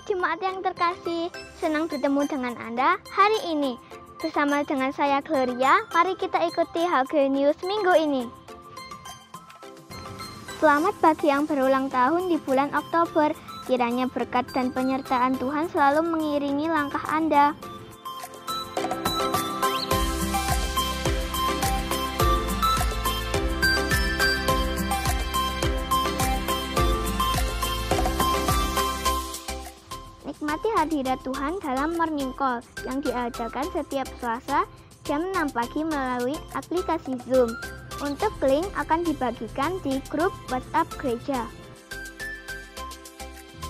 jemaat yang terkasih, senang bertemu dengan Anda hari ini. Bersama dengan saya Gloria, mari kita ikuti HG News minggu ini. Selamat bagi yang berulang tahun di bulan Oktober. Kiranya berkat dan penyertaan Tuhan selalu mengiringi langkah Anda. Nikmati hadirat Tuhan dalam Morning Call yang diadakan setiap Selasa jam 6 pagi melalui aplikasi Zoom. Untuk link akan dibagikan di grup WhatsApp gereja.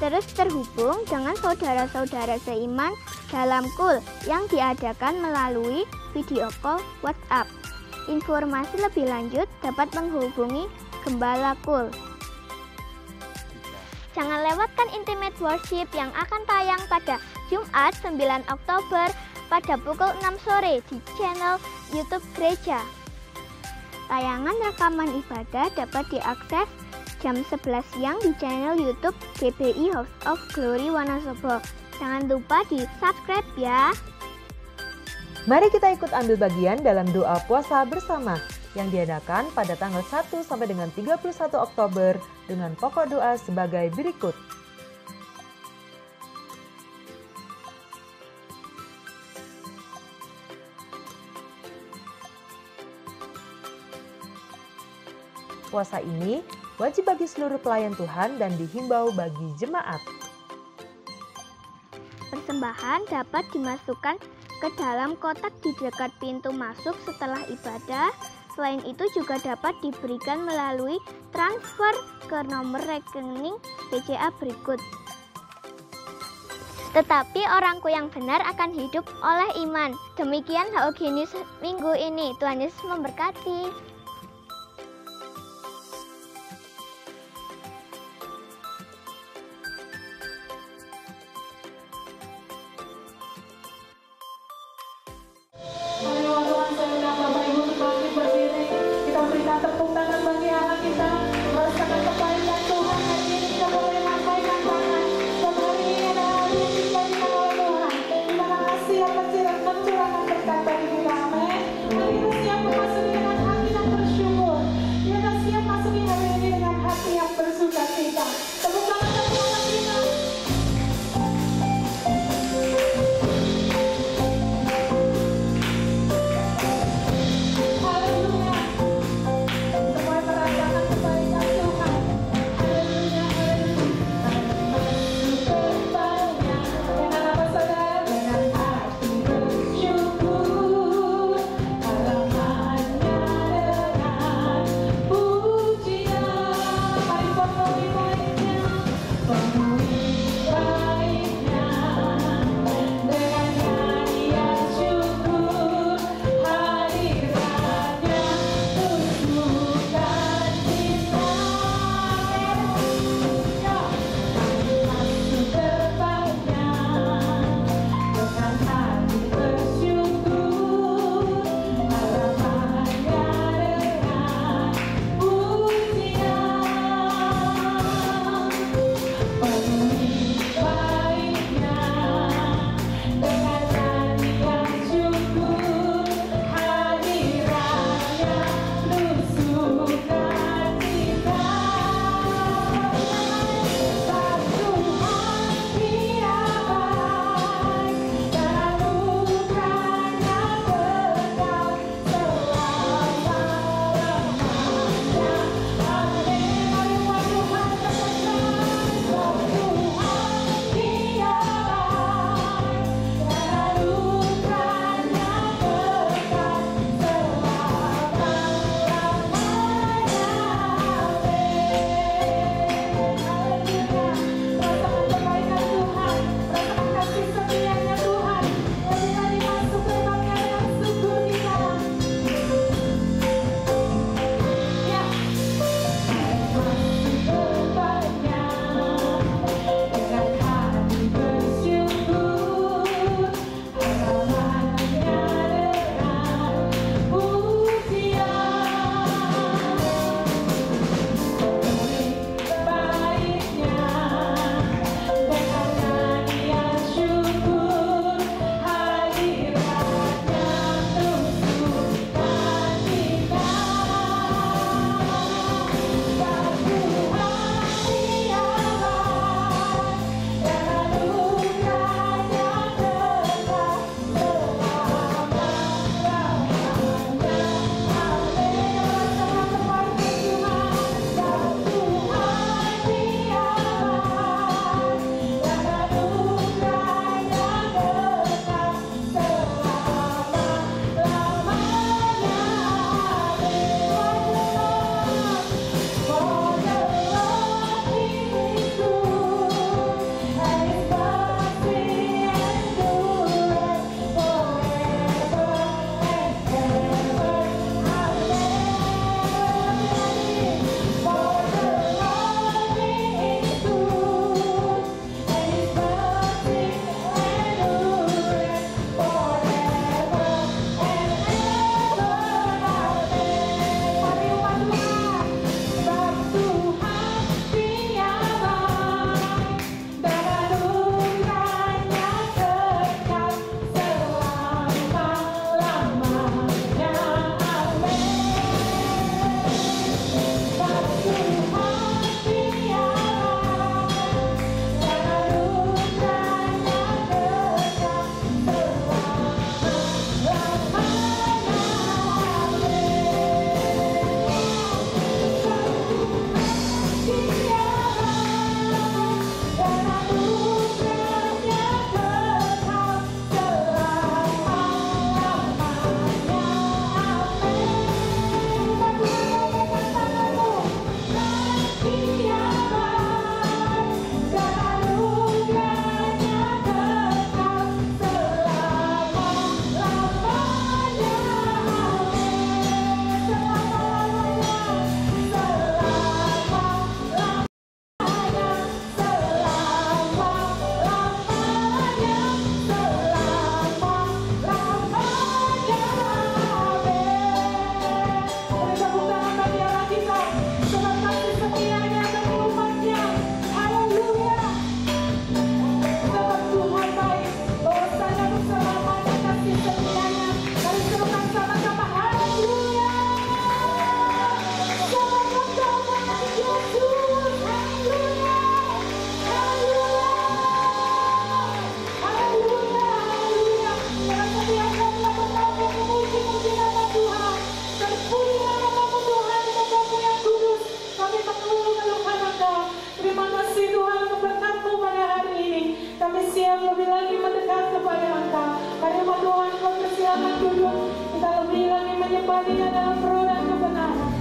Terus terhubung dengan saudara-saudara seiman dalam Kul yang diadakan melalui video call WhatsApp. Informasi lebih lanjut dapat menghubungi Gembala Kul. Jangan lewatkan Intimate Worship yang akan tayang pada Jumat 9 Oktober pada pukul 6 sore di channel YouTube Gereja. Tayangan rekaman ibadah dapat diakses jam 11 siang di channel YouTube GBI House of Glory Wonosobo. Jangan lupa di subscribe ya. Mari kita ikut ambil bagian dalam doa puasa bersama yang diadakan pada tanggal 1 sampai dengan 31 Oktober dengan pokok doa sebagai berikut. Puasa ini wajib bagi seluruh pelayan Tuhan dan dihimbau bagi jemaat. Persembahan dapat dimasukkan ke dalam kotak di dekat pintu masuk setelah ibadah. Selain itu juga dapat diberikan melalui transfer ke nomor rekening BCA berikut. Tetapi orangku yang benar akan hidup oleh iman. Demikian HOG News minggu ini. Tuhan Yesus memberkati. Tepuk tangan bagi Allah kita, merasakan kebaikan Tuhan. Hari ini kita boleh lambaikan tangan. Dan hari ini adalah hari yang diberikan oleh Tuhan. Terima kasih atas curahkan berkat bagi kita. Amin. Mari kita siap memasuki dengan hati dan lebih lagi mendekat kepada Engkau. Karena Tuhan Kau persilakan duduk. Kita lebih lagi menyembah Dia dalam roh dan kebenaran.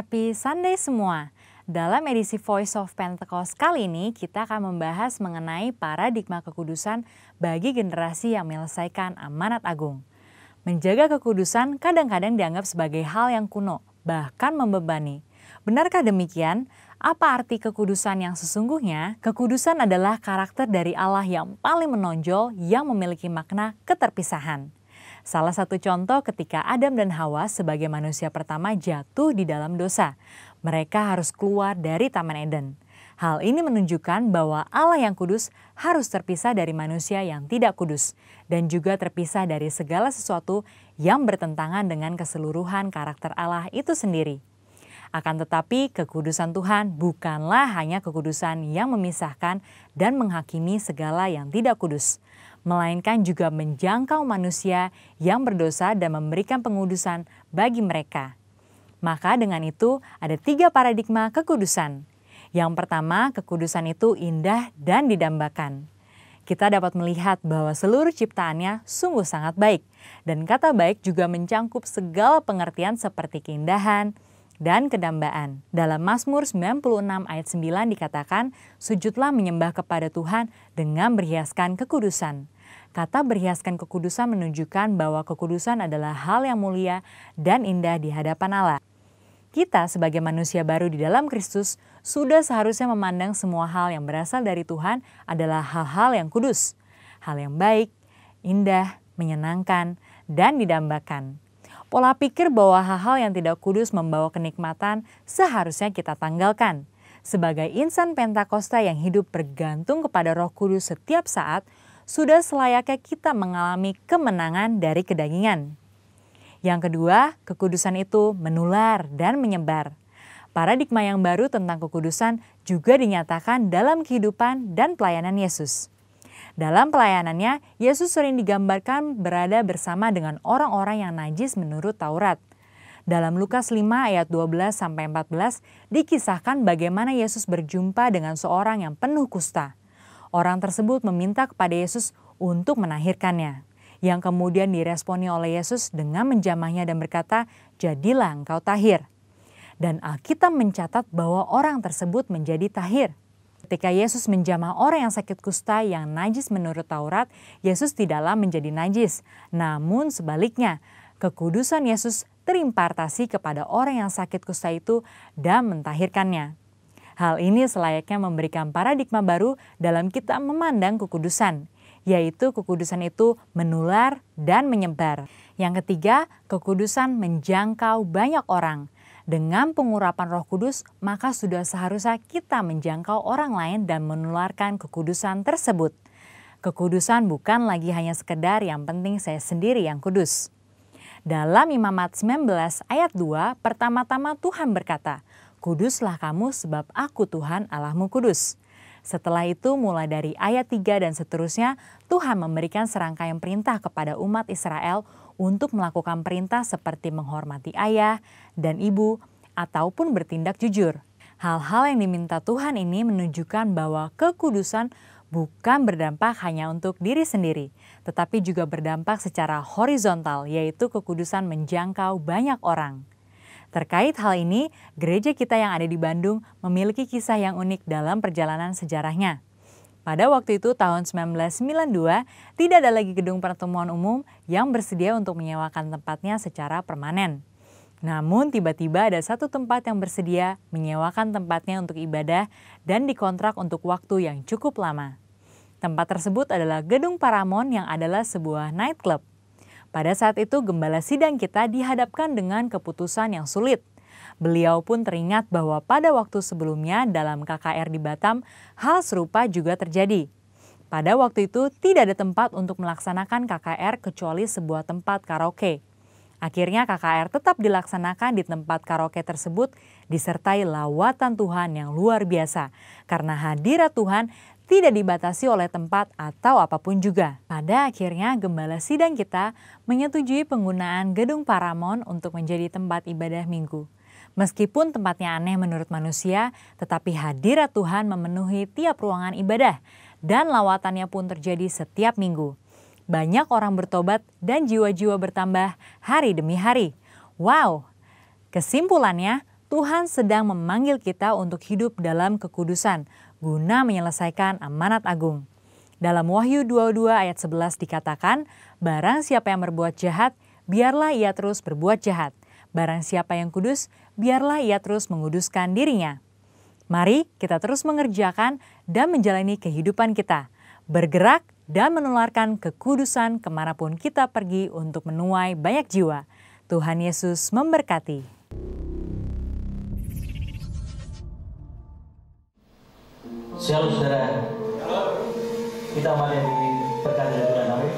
Happy Sunday semua. Dalam edisi Voice of Pentecost kali ini kita akan membahas mengenai paradigma kekudusan bagi generasi yang menyelesaikan amanat agung. Menjaga kekudusan kadang-kadang dianggap sebagai hal yang kuno, bahkan membebani. Benarkah demikian? Apa arti kekudusan yang sesungguhnya? Kekudusan adalah karakter dari Allah yang paling menonjol yang memiliki makna keterpisahan. Salah satu contoh ketika Adam dan Hawa sebagai manusia pertama jatuh di dalam dosa. Mereka harus keluar dari Taman Eden. Hal ini menunjukkan bahwa Allah yang kudus harus terpisah dari manusia yang tidak kudus. Dan juga terpisah dari segala sesuatu yang bertentangan dengan keseluruhan karakter Allah itu sendiri. Akan tetapi kekudusan Tuhan bukanlah hanya kekudusan yang memisahkan dan menghakimi segala yang tidak kudus, melainkan juga menjangkau manusia yang berdosa dan memberikan pengudusan bagi mereka. Maka dengan itu ada 3 paradigma kekudusan. Yang pertama, kekudusan itu indah dan didambakan. Kita dapat melihat bahwa seluruh ciptaannya sungguh sangat baik. Dan kata baik juga mencangkup segala pengertian seperti keindahan dan kedambaan. Dalam Mazmur 96 ayat 9 dikatakan, sujudlah menyembah kepada Tuhan dengan berhiaskan kekudusan. Kata berhiaskan kekudusan menunjukkan bahwa kekudusan adalah hal yang mulia dan indah di hadapan Allah. Kita sebagai manusia baru di dalam Kristus sudah seharusnya memandang semua hal yang berasal dari Tuhan adalah hal-hal yang kudus, hal yang baik, indah, menyenangkan, dan didambakan. Pola pikir bahwa hal-hal yang tidak kudus membawa kenikmatan seharusnya kita tanggalkan. Sebagai insan Pentakosta yang hidup bergantung kepada Roh Kudus setiap saat, sudah selayaknya kita mengalami kemenangan dari kedagingan. Yang kedua, kekudusan itu menular dan menyebar. Paradigma yang baru tentang kekudusan juga dinyatakan dalam kehidupan dan pelayanan Yesus. Dalam pelayanannya, Yesus sering digambarkan berada bersama dengan orang-orang yang najis menurut Taurat. Dalam Lukas 5 ayat 12-14 dikisahkan bagaimana Yesus berjumpa dengan seorang yang penuh kusta. Orang tersebut meminta kepada Yesus untuk menahirkannya, yang kemudian diresponi oleh Yesus dengan menjamahnya dan berkata, "Jadilah engkau tahir." Dan Alkitab mencatat bahwa orang tersebut menjadi tahir. Ketika Yesus menjamah orang yang sakit kusta yang najis menurut Taurat, Yesus tidaklah menjadi najis. Namun sebaliknya, kekudusan Yesus terimpartasi kepada orang yang sakit kusta itu dan mentahirkannya. Hal ini selayaknya memberikan paradigma baru dalam kita memandang kekudusan, yaitu kekudusan itu menular dan menyebar. Yang ketiga, kekudusan menjangkau banyak orang. Dengan pengurapan Roh Kudus, maka sudah seharusnya kita menjangkau orang lain dan menularkan kekudusan tersebut. Kekudusan bukan lagi hanya sekedar yang penting saya sendiri yang kudus. Dalam Imamat 19 ayat 2, pertama-tama Tuhan berkata, "Kuduslah kamu sebab aku Tuhan Allahmu kudus." Setelah itu mulai dari ayat 3 dan seterusnya, Tuhan memberikan serangkaian perintah kepada umat Israel untuk melakukan perintah seperti menghormati ayah dan ibu ataupun bertindak jujur. Hal-hal yang diminta Tuhan ini menunjukkan bahwa kekudusan bukan berdampak hanya untuk diri sendiri, tetapi juga berdampak secara horizontal, yaitu kekudusan menjangkau banyak orang. Terkait hal ini, gereja kita yang ada di Bandung memiliki kisah yang unik dalam perjalanan sejarahnya. Pada waktu itu tahun 1992, tidak ada lagi gedung pertemuan umum yang bersedia untuk menyewakan tempatnya secara permanen. Namun tiba-tiba ada satu tempat yang bersedia menyewakan tempatnya untuk ibadah dan dikontrak untuk waktu yang cukup lama. Tempat tersebut adalah Gedung Paramount yang adalah sebuah nightclub. Pada saat itu gembala sidang kita dihadapkan dengan keputusan yang sulit. Beliau pun teringat bahwa pada waktu sebelumnya dalam KKR di Batam, hal serupa juga terjadi. Pada waktu itu tidak ada tempat untuk melaksanakan KKR kecuali sebuah tempat karaoke. Akhirnya KKR tetap dilaksanakan di tempat karaoke tersebut disertai lawatan Tuhan yang luar biasa. Karena hadirat Tuhan tidak dibatasi oleh tempat atau apapun juga. Pada akhirnya gembala sidang kita menyetujui penggunaan Gedung Paramount untuk menjadi tempat ibadah minggu. Meskipun tempatnya aneh menurut manusia, tetapi hadirat Tuhan memenuhi tiap ruangan ibadah dan lawatannya pun terjadi setiap minggu. Banyak orang bertobat dan jiwa-jiwa bertambah hari demi hari. Wow! Kesimpulannya, Tuhan sedang memanggil kita untuk hidup dalam kekudusan guna menyelesaikan amanat agung. Dalam Wahyu 22 ayat 11 dikatakan, barang siapa yang berbuat jahat, biarlah ia terus berbuat jahat. Barang siapa yang kudus, biarlah ia terus menguduskan dirinya. Mari kita terus mengerjakan dan menjalani kehidupan kita, bergerak dan menularkan kekudusan kemanapun kita pergi untuk menuai banyak jiwa. Tuhan Yesus memberkati. Shalom saudara. Kita umat yang diberkati oleh Tuhan, amin.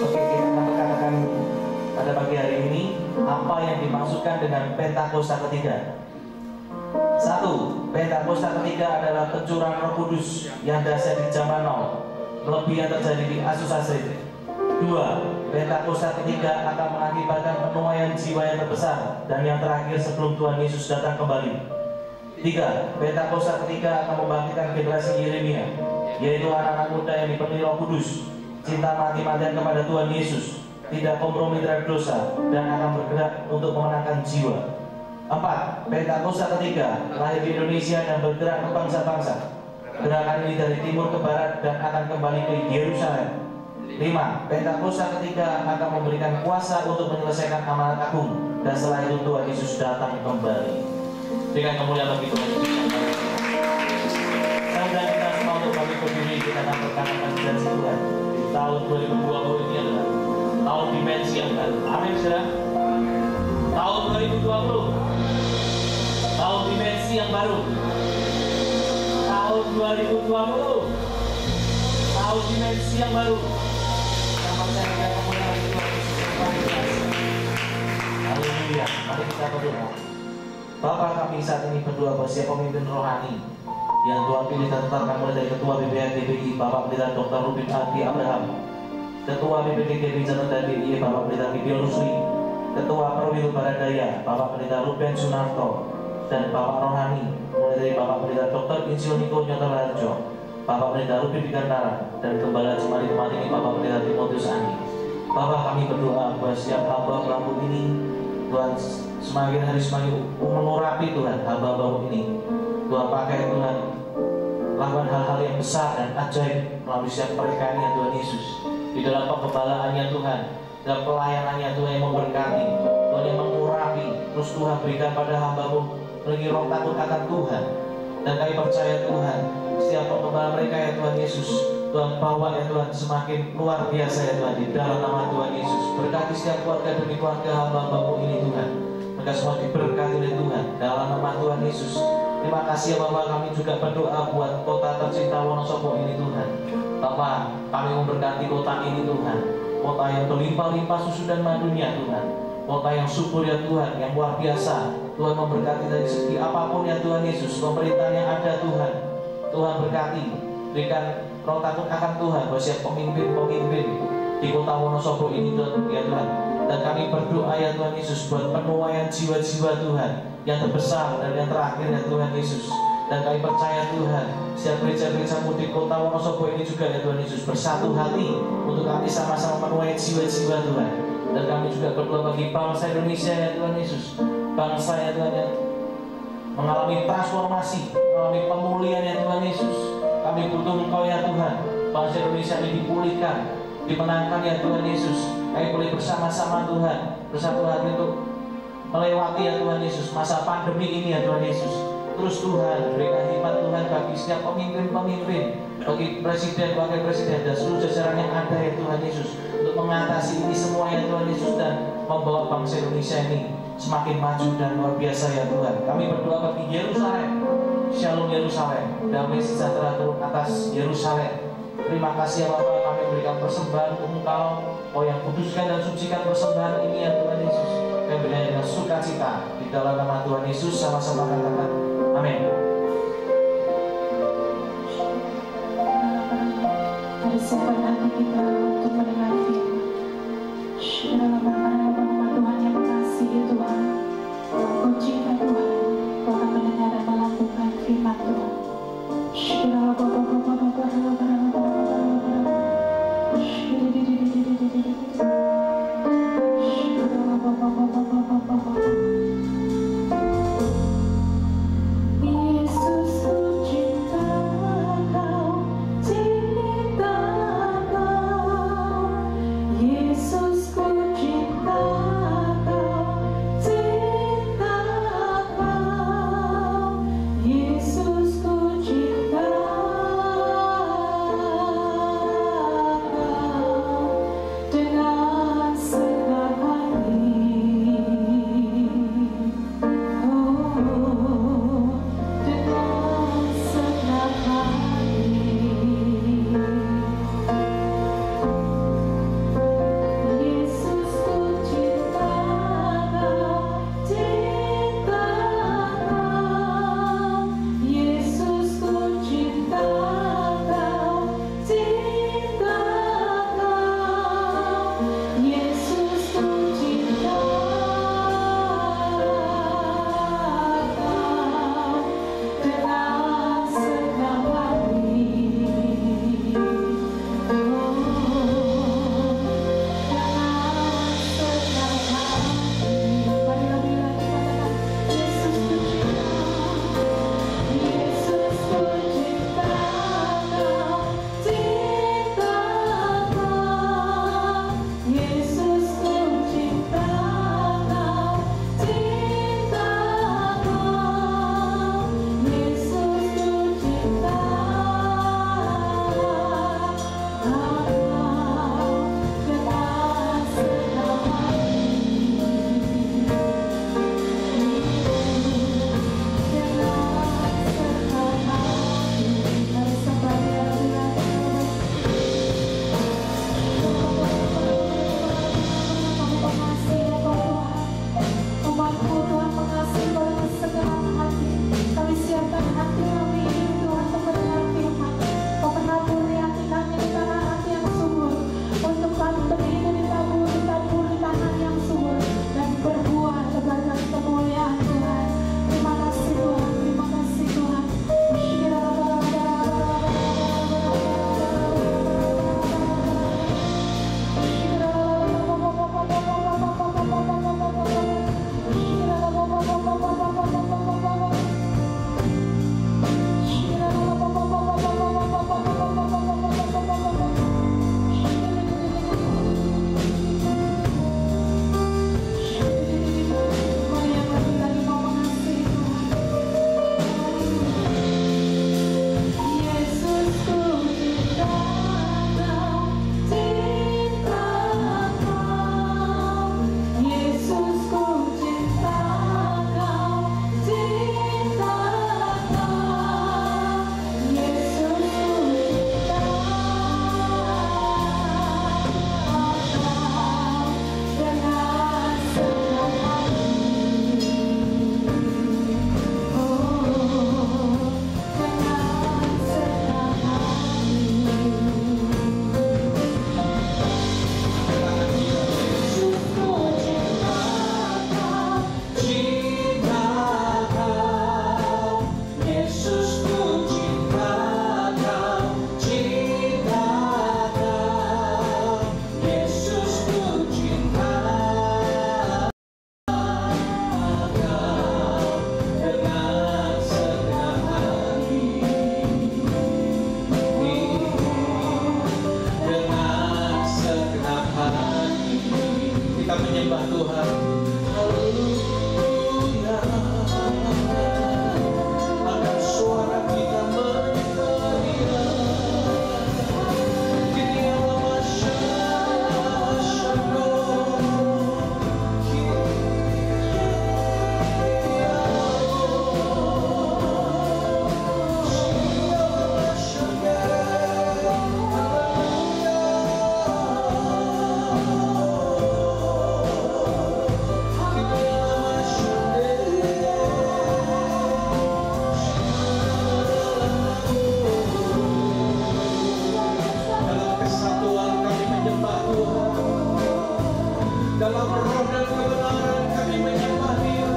Oke, kita akan berkatakan pada pagi hari ini apa yang dimaksudkan dengan Pentakosta ketiga. 1. Pentakosta ketiga adalah pencurahan Roh Kudus yang dahsyat di zaman now, melebihi yang terjadi di Asus Asrid. 2. Pentakosta ketiga akan mengakibatkan penuaian jiwa yang terbesar dan yang terakhir sebelum Tuhan Yesus datang kembali. 3. Pentakosta ketiga akan membangkitkan generasi Yeremia, yaitu anak-anak muda yang dipenuhi Roh Kudus, cinta mati-matian kepada Tuhan Yesus, tidak kompromi terhadap dosa, dan akan bergerak untuk memenangkan jiwa. 4. Pentakosta ketiga lahir di Indonesia dan bergerak ke bangsa-bangsa. Gerakan ini dari timur ke barat dan akan kembali ke Yerusalem. 5. Pentakosta ketiga akan memberikan kuasa untuk menyelesaikan amanat agung, dan setelah itu Tuhan Yesus datang kembali. Dengan kemuliaan bagi Tuhan Yesus. Dan kita semua untuk kami berdiri, kita akan berkatakan janji Tuhan di tahun 2020 ini adalah tahun dimensi yang baru. Amin, saudara. Tahun 2020, tahun dimensi yang baru. Tahun 2020, tahun dimensi yang baru. Yang percaya dengan kemuliaan bagi Tuhan Yesus yang paling jelas. Haleluya. Mari kita berdoa. Bapa, kami saat ini berdoa buat siapa pemimpin rohani yang Tuhan pilih dan tetapkan mulai dari Ketua BPH DPI Bapak Pendeta Dr. Rubin Adi Abraham, Ketua BPD DPI Jateng dan DIY Bapak Pendeta Gideon Rusli, Ketua Perwil Baradaya Bapak Pendeta Ruben Sunarto, dan Bapak rohani mulai dari Bapak Pendeta Dr. Insinyur Niko Nyoto Larjo, Bapak Pendeta Rubin Bigantara, dan Gembala Jemaat Umat ini Bapak Pendeta Timotius Andi. Bapak, kami berdoa buat setiap hamba pelaku ini, Tuhan semakin hari semakin mengurapi Tuhan hamba-hamba ini. Tuhan pakai Tuhan lakukan hal-hal yang besar dan ajaib melalui setiap mereka ya Tuhan Yesus. Di dalam penggembalaannya Tuhan, dalam pelayanannya Tuhan yang memberkati, Tuhan yang mengurapi. Terus Tuhan berikan pada hamba-Mu lagi roh takut akan Tuhan. Dan kami percaya Tuhan, setiap penggembala mereka ya Tuhan Yesus, Tuhan bawa ya Tuhan semakin luar biasa ya Tuhan di dalam nama Tuhan Yesus. Berkati setiap keluarga demi keluarga hamba-Mu ini Tuhan. Mereka semua diberkati oleh Tuhan dalam nama Tuhan Yesus. Terima kasih ya Bapak, kami juga berdoa buat kota tercinta Wonosobo ini Tuhan. Bapak, kami memberkati kota ini Tuhan. Kota yang berlimpah-limpah susu dan madunya Tuhan. Kota yang subur ya Tuhan, yang luar biasa. Tuhan memberkati dari segi apapun ya Tuhan Yesus. Pemerintahan yang ada Tuhan. Tuhan berkati, berikan roh takut akan Tuhan buat siap pemimpin-pemimpin di kota Wonosobo ini Tuhan ya Tuhan. Dan kami berdoa ya Tuhan Yesus buat penuaian jiwa-jiwa Tuhan yang terbesar dan yang terakhir ya Tuhan Yesus. Dan kami percaya Tuhan, setiap gereja-gereja di kota Wonosobo ini juga ya Tuhan Yesus bersatu hati untuk kami sama-sama menuai jiwa-jiwa Tuhan. Dan kami juga berdoa bagi bangsa Indonesia ya Tuhan Yesus. Bangsa ya Tuhan yang mengalami transformasi, mengalami pemulihan ya Tuhan Yesus. Kami butuh Engkau ya Tuhan. Bangsa Indonesia ini dipulihkan, dimenangkan ya Tuhan Yesus. Kami boleh bersama-sama Tuhan, bersatu hati untuk melewati ya Tuhan Yesus masa pandemi ini ya Tuhan Yesus. Terus Tuhan berikan hikmat Tuhan bagi setiap pemimpin-pemimpin, bagi presiden, wakil presiden, dan seluruh jajaran yang ada ya Tuhan Yesus, untuk mengatasi ini semua ya Tuhan Yesus dan membawa bangsa Indonesia ini semakin maju dan luar biasa ya Tuhan. Kami berdoa bagi Yerusalem, Shalom Yerusalem, damai sejahtera turun atas Yerusalem. Terima kasih ya Bapak, kami berikan persembahan untuk Engkau, Kau yang kuduskan dan sucikan persembahan ini ya Tuhan Yesus. Kami berikan dengan sukacita di dalam nama Tuhan Yesus, sama-sama katakan amin. Mari siapkan hati kita untuk mendengar firman. Tuhan yang mengasihi Tuhan, Kau cinta Tuhan, Kau akan mendengar dan melakukan firman Tuhan. menyembah Tuhan. Haleluya. Angkat suara kita menyembah Dia. Dia dalam roh dan kebenaran kami menyembah Dia.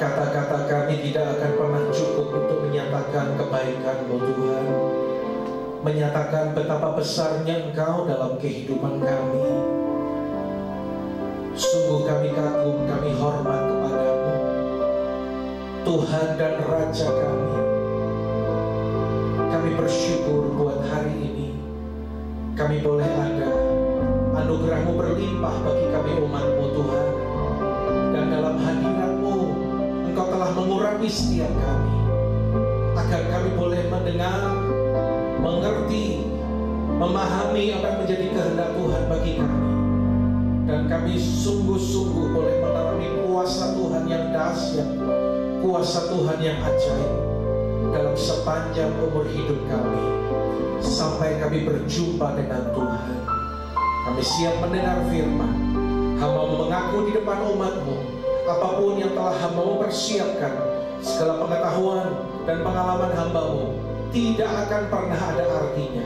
Kata-kata kami tidak akan pernah cukup untuk menyatakan kebaikan-Mu Tuhan, menyatakan betapa besarnya Engkau dalam kehidupan kami. Sungguh kami kagum, kami hormat kepadamu, Tuhan dan Raja kami. Kami bersyukur buat hari ini kami boleh ada, anugerah-Mu berlimpah bagi kami umat-Mu Tuhan. Dan dalam hadirat-Mu Engkau telah mengurapi setiap kami, agar kami boleh mendengar, mengerti, memahami apa yang menjadi kehendak Tuhan bagi kami. Dan kami sungguh-sungguh boleh mengalami kuasa Tuhan yang dahsyat, kuasa Tuhan yang ajaib dalam sepanjang umur hidup kami, sampai kami berjumpa dengan Tuhan. Kami siap mendengar firman. Hamba mengaku di depan umat-Mu, apapun yang telah hamba-Mu persiapkan, segala pengetahuan dan pengalaman hamba-Mu tidak akan pernah ada artinya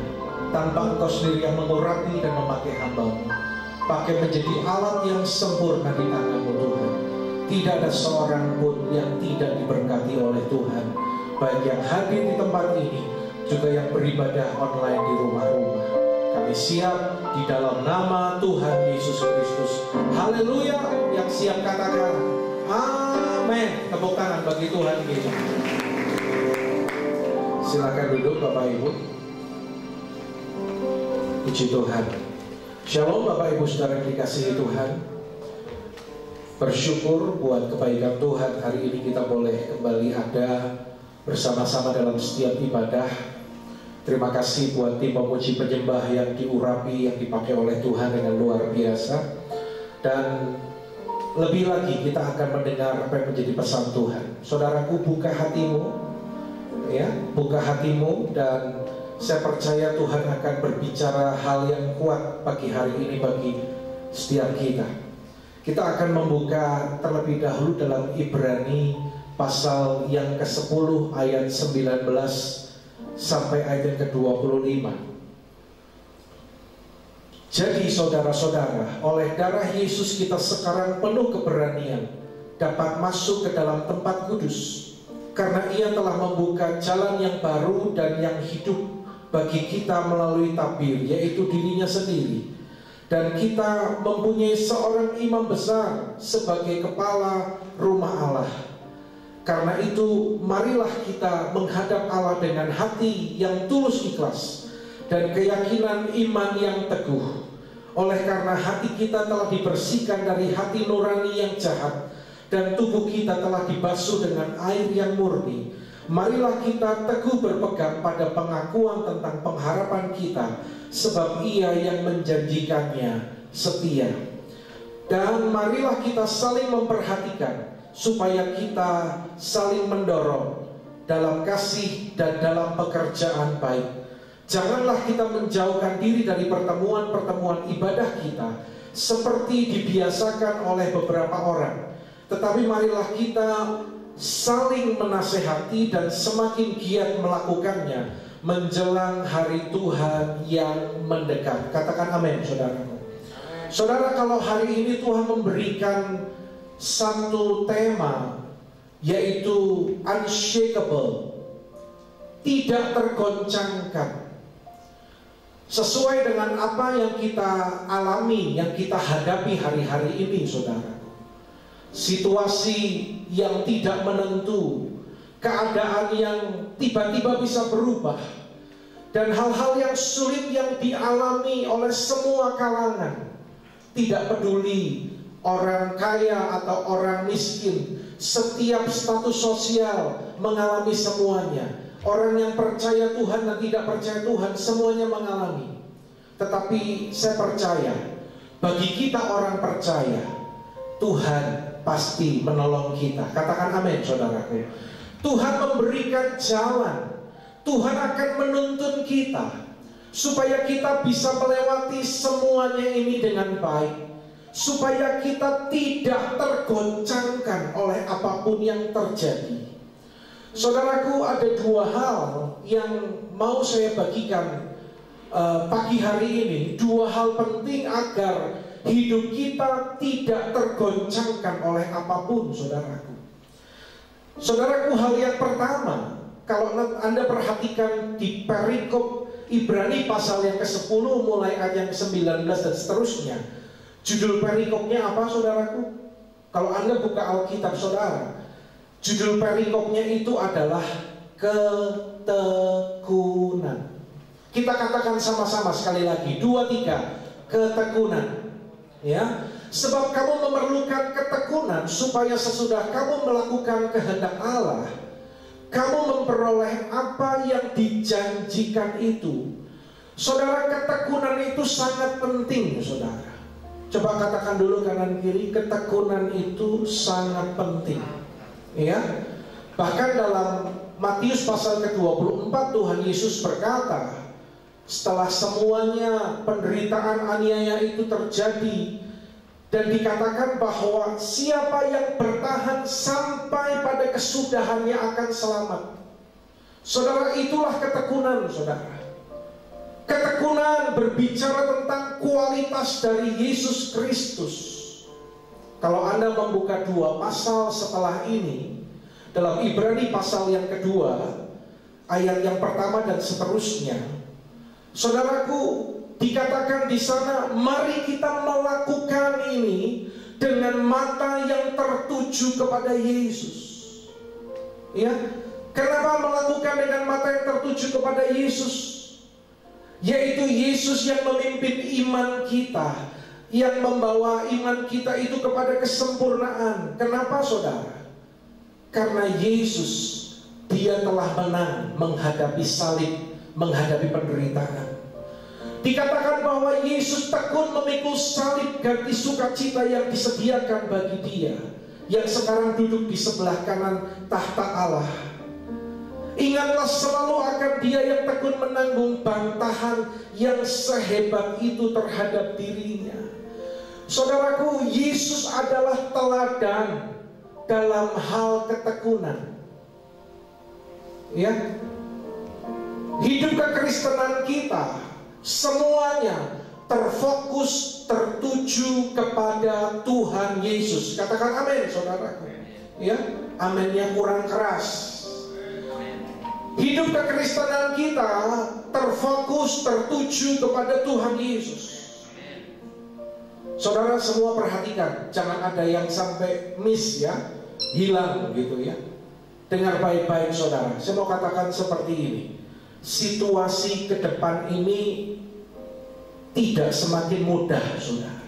tanpa Engkau sendiri yang mengurapi dan memakai hamba-Mu. Pakai menjadi alat yang sempurna di tangan-Mu Tuhan. Tidak ada seorang pun yang tidak diberkati oleh Tuhan, baik yang hadir di tempat ini, juga yang beribadah online di rumah-rumah. Kami siap di dalam nama Tuhan Yesus Kristus. Haleluya. Yang siap katakan amin. Tepuk tangan bagi Tuhan kita. Silakan duduk Bapak Ibu. Puji Tuhan. Shalom Bapak Ibu Saudara yang dikasihi Tuhan. Bersyukur buat kebaikan Tuhan, hari ini kita boleh kembali ada bersama-sama dalam setiap ibadah. Terima kasih buat tim pemuji penyembah yang diurapi, yang dipakai oleh Tuhan dengan luar biasa. Dan lebih lagi kita akan mendengar apa yang menjadi pesan Tuhan. Saudaraku, buka hatimu, ya, buka hatimu, dan saya percaya Tuhan akan berbicara hal yang kuat pagi hari ini bagi setiap kita. Kita akan membuka terlebih dahulu dalam Ibrani pasal yang ke-10 ayat 19 sampai ayat yang ke-25. Jadi saudara-saudara, oleh darah Yesus kita sekarang penuh keberanian dapat masuk ke dalam tempat kudus, karena Ia telah membuka jalan yang baru dan yang hidup bagi kita melalui tabir, yaitu dirinya sendiri. Dan kita mempunyai seorang imam besar sebagai kepala rumah Allah. Karena itu marilah kita menghadap Allah dengan hati yang tulus ikhlas dan keyakinan iman yang teguh. Oleh karena hati kita telah dibersihkan dari hati nurani yang jahat, dan tubuh kita telah dibasuh dengan air yang murni, marilah kita teguh berpegang pada pengakuan tentang pengharapan kita, sebab Ia yang menjanjikannya setia. Dan marilah kita saling memperhatikan, supaya kita saling mendorong dalam kasih dan dalam pekerjaan baik. Janganlah kita menjauhkan diri dari pertemuan-pertemuan ibadah kita, seperti dibiasakan oleh beberapa orang, tetapi marilah kita saling menasehati dan semakin giat melakukannya menjelang hari Tuhan yang mendekat. Katakan amin, saudaraku. Saudara, kalau hari ini Tuhan memberikan satu tema, yaitu unshakable, tidak tergoncangkan. Sesuai dengan apa yang kita alami, yang kita hadapi hari-hari ini, saudara. Situasi yang tidak menentu, keadaan yang tiba-tiba bisa berubah, dan hal-hal yang sulit yang dialami oleh semua kalangan. Tidak peduli orang kaya atau orang miskin, setiap status sosial mengalami semuanya. Orang yang percaya Tuhan dan tidak percaya Tuhan semuanya mengalami. Tetapi saya percaya, bagi kita orang percaya, Tuhan pasti menolong kita. Katakan amin, saudaraku. Tuhan memberikan jalan. Tuhan akan menuntun kita supaya kita bisa melewati semuanya ini dengan baik, supaya kita tidak tergoncangkan oleh apapun yang terjadi. Saudaraku, ada dua hal yang mau saya bagikan pagi hari ini. Dua hal penting agar hidup kita tidak tergoncangkan oleh apapun, saudaraku. Saudaraku, hal yang pertama, kalau Anda perhatikan di perikop Ibrani pasal yang ke-10 mulai ayat yang ke-19 dan seterusnya, judul perikopnya apa, saudaraku? Kalau Anda buka Alkitab saudara, judul perikopnya itu adalah ketekunan. Kita katakan sama-sama sekali lagi, 2, 3, ketekunan. Ya, sebab kamu memerlukan ketekunan supaya sesudah kamu melakukan kehendak Allah, kamu memperoleh apa yang dijanjikan itu. Saudara, ketekunan itu sangat penting, saudara. Coba katakan dulu kanan kiri, ketekunan itu sangat penting. Ya, bahkan dalam Matius pasal ke-24 Tuhan Yesus berkata, setelah semuanya penderitaan aniaya itu terjadi, dan dikatakan bahwa siapa yang bertahan sampai pada kesudahannya akan selamat. Saudara, itulah ketekunan, saudara. Ketekunan berbicara tentang kualitas dari Yesus Kristus. Kalau Anda membuka 2 pasal setelah ini, dalam Ibrani pasal yang kedua, ayat yang pertama dan seterusnya, saudaraku, dikatakan di sana, mari kita melakukan ini dengan mata yang tertuju kepada Yesus. Ya, kenapa melakukan dengan mata yang tertuju kepada Yesus? Yaitu Yesus yang memimpin iman kita, yang membawa iman kita itu kepada kesempurnaan. Kenapa, saudara? Karena Yesus, Dia telah menang menghadapi salib, menghadapi penderitaan. Dikatakan bahwa Yesus tekun memikul salib ganti sukacita yang disediakan bagi Dia, yang sekarang duduk di sebelah kanan tahta Allah. Ingatlah selalu akan Dia yang tekun menanggung bantahan yang sehebat itu terhadap dirinya. Saudaraku, Yesus adalah teladan dalam hal ketekunan. Ya, hidup kekristenan kita semuanya terfokus, tertuju kepada Tuhan Yesus. Katakan amin, saudaraku. Ya, aminnya kurang keras. Hidup kekristenan kita terfokus, tertuju kepada Tuhan Yesus. Saudara semua perhatikan, jangan ada yang sampai miss, ya, hilang gitu ya. Dengar baik-baik, saudara. Saya mau katakan seperti ini. Situasi ke depan ini tidak semakin mudah, saudara.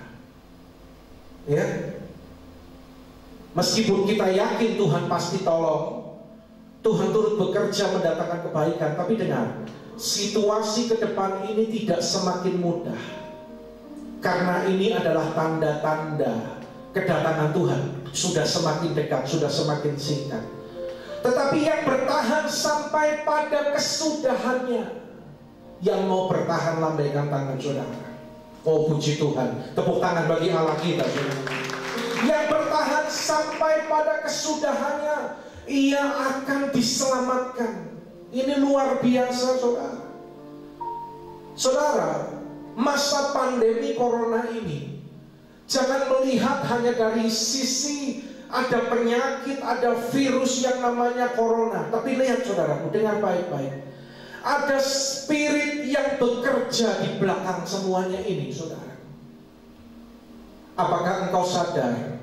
Ya, meskipun kita yakin Tuhan pasti tolong, Tuhan turut bekerja mendatangkan kebaikan, tapi dengar, situasi ke depan ini tidak semakin mudah, karena ini adalah tanda-tanda kedatangan Tuhan sudah semakin dekat, sudah semakin singkat. Tetapi yang bertahan sampai pada kesudahannya, yang mau bertahan lambaikan tangan, saudara. Oh, puji Tuhan, tepuk tangan bagi Allah kita, saudara. Yang bertahan sampai pada kesudahannya, ia akan diselamatkan. Ini luar biasa, saudara. Saudara, masa pandemi corona ini, jangan melihat hanya dari sisi ada penyakit, ada virus yang namanya corona. Tapi lihat, saudaraku, dengar baik-baik. Ada spirit yang bekerja di belakang semuanya ini, saudara. Apakah engkau sadar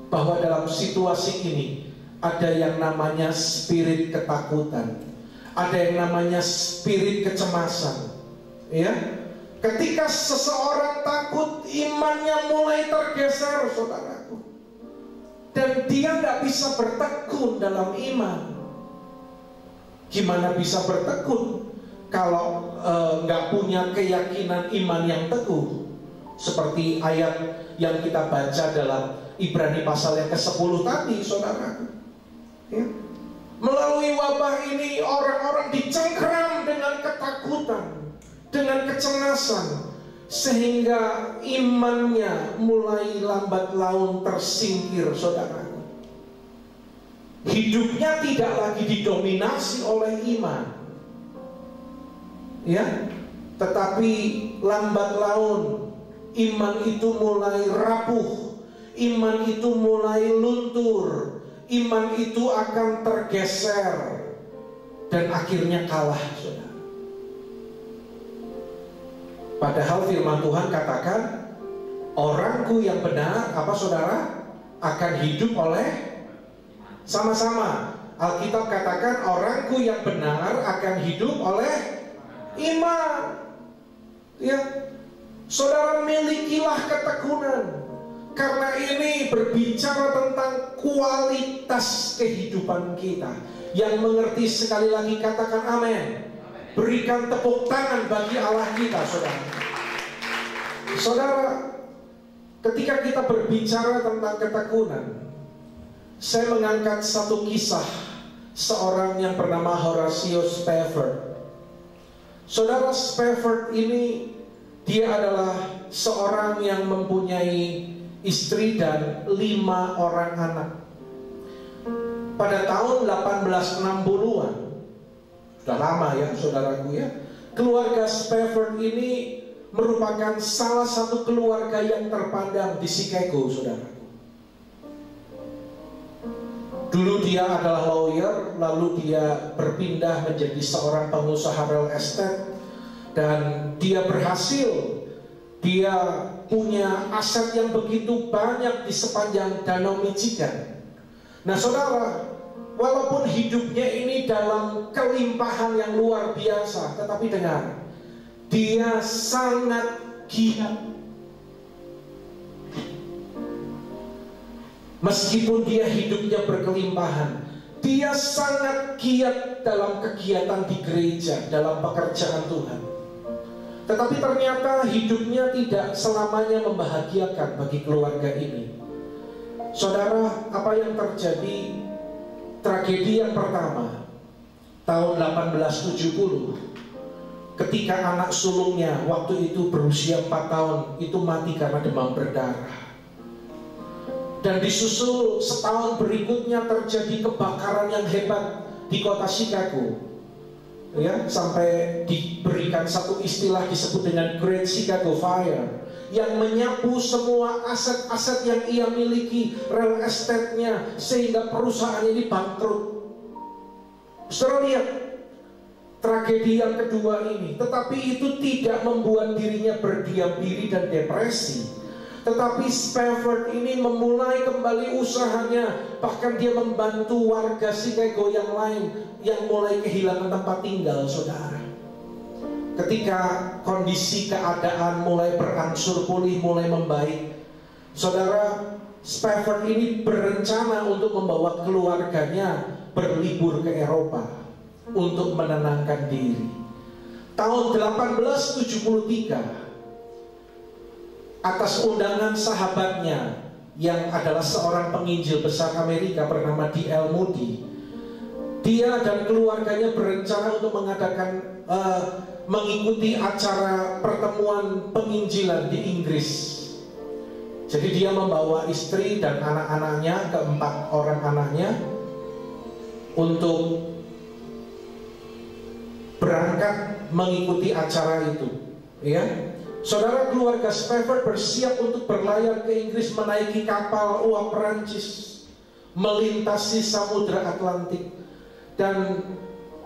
bahwa dalam situasi ini ada yang namanya spirit ketakutan, ada yang namanya spirit kecemasan, ya? Ketika seseorang takut, imannya mulai tergeser, saudaraku, dan dia nggak bisa bertekun dalam iman. Gimana bisa bertekun kalau nggak punya keyakinan iman yang teguh? Seperti ayat yang kita baca dalam Ibrani pasal yang ke-10 tadi, saudaraku, ya? Melalui wabah ini orang-orang dicengkram dengan ketakutan, dengan kecemasan, sehingga imannya mulai lambat laun tersingkir, saudaraku. Hidupnya tidak lagi didominasi oleh iman, ya, tetapi lambat laun iman itu mulai rapuh, iman itu mulai luntur, iman itu akan tergeser dan akhirnya kalah, saudara. Padahal firman Tuhan katakan, orangku yang benar, apa saudara, akan hidup oleh sama-sama. Alkitab katakan orangku yang benar akan hidup oleh iman. Ya, saudara, milikilah ketekunan. Karena ini berbicara tentang kualitas kehidupan kita. Yang mengerti sekali lagi katakan amin. Berikan tepuk tangan bagi Allah kita, saudara. Saudara, ketika kita berbicara tentang ketekunan, saya mengangkat satu kisah seorang yang bernama Horatio Spafford. Saudara, Spafford ini dia adalah seorang yang mempunyai istri dan 5 orang anak. Pada tahun 1860-an, sudah lama ya, saudaraku ya, keluarga Spafford ini merupakan salah satu keluarga yang terpandang di Chicago, saudara. Dulu dia adalah lawyer, lalu dia berpindah menjadi seorang pengusaha real estate, dan dia berhasil. Dia punya aset yang begitu banyak di sepanjang Danau Michigan. Nah, saudara, walaupun hidupnya ini dalam kelimpahan yang luar biasa, tetapi dengar, dia sangat giat. Meskipun dia hidupnya berkelimpahan, dia sangat giat dalam kegiatan di gereja, dalam pekerjaan Tuhan. Tetapi ternyata hidupnya tidak selamanya membahagiakan bagi keluarga ini. Saudara, apa yang terjadi? Tragedi yang pertama, tahun 1870, ketika anak sulungnya waktu itu berusia 4 tahun, itu mati karena demam berdarah. Dan disusul setahun berikutnya terjadi kebakaran yang hebat di kota Chicago, ya, sampai diberikan satu istilah disebut dengan Great Chicago Fire, yang menyapu semua aset-aset yang ia miliki, real estate-nya, sehingga perusahaan ini bangkrut. Saudara lihat tragedi yang kedua ini, tetapi itu tidak membuat dirinya berdiam diri dan depresi. Tetapi Spafford ini memulai kembali usahanya. Bahkan dia membantu warga Chicago yang lain yang mulai kehilangan tempat tinggal, saudara. Ketika kondisi keadaan mulai berangsur pulih, mulai membaik, saudara, Spafford ini berencana untuk membawa keluarganya berlibur ke Eropa untuk menenangkan diri. Tahun 1873, atas undangan sahabatnya yang adalah seorang penginjil besar Amerika bernama D.L. Moody, dia dan keluarganya berencana untuk mengikuti acara pertemuan penginjilan di Inggris. Jadi dia membawa istri dan anak-anaknya, 4 orang anaknya, untuk berangkat mengikuti acara itu, ya. Saudara, keluarga Spafford bersiap untuk berlayar ke Inggris, menaiki kapal uap Perancis, melintasi Samudra Atlantik. Dan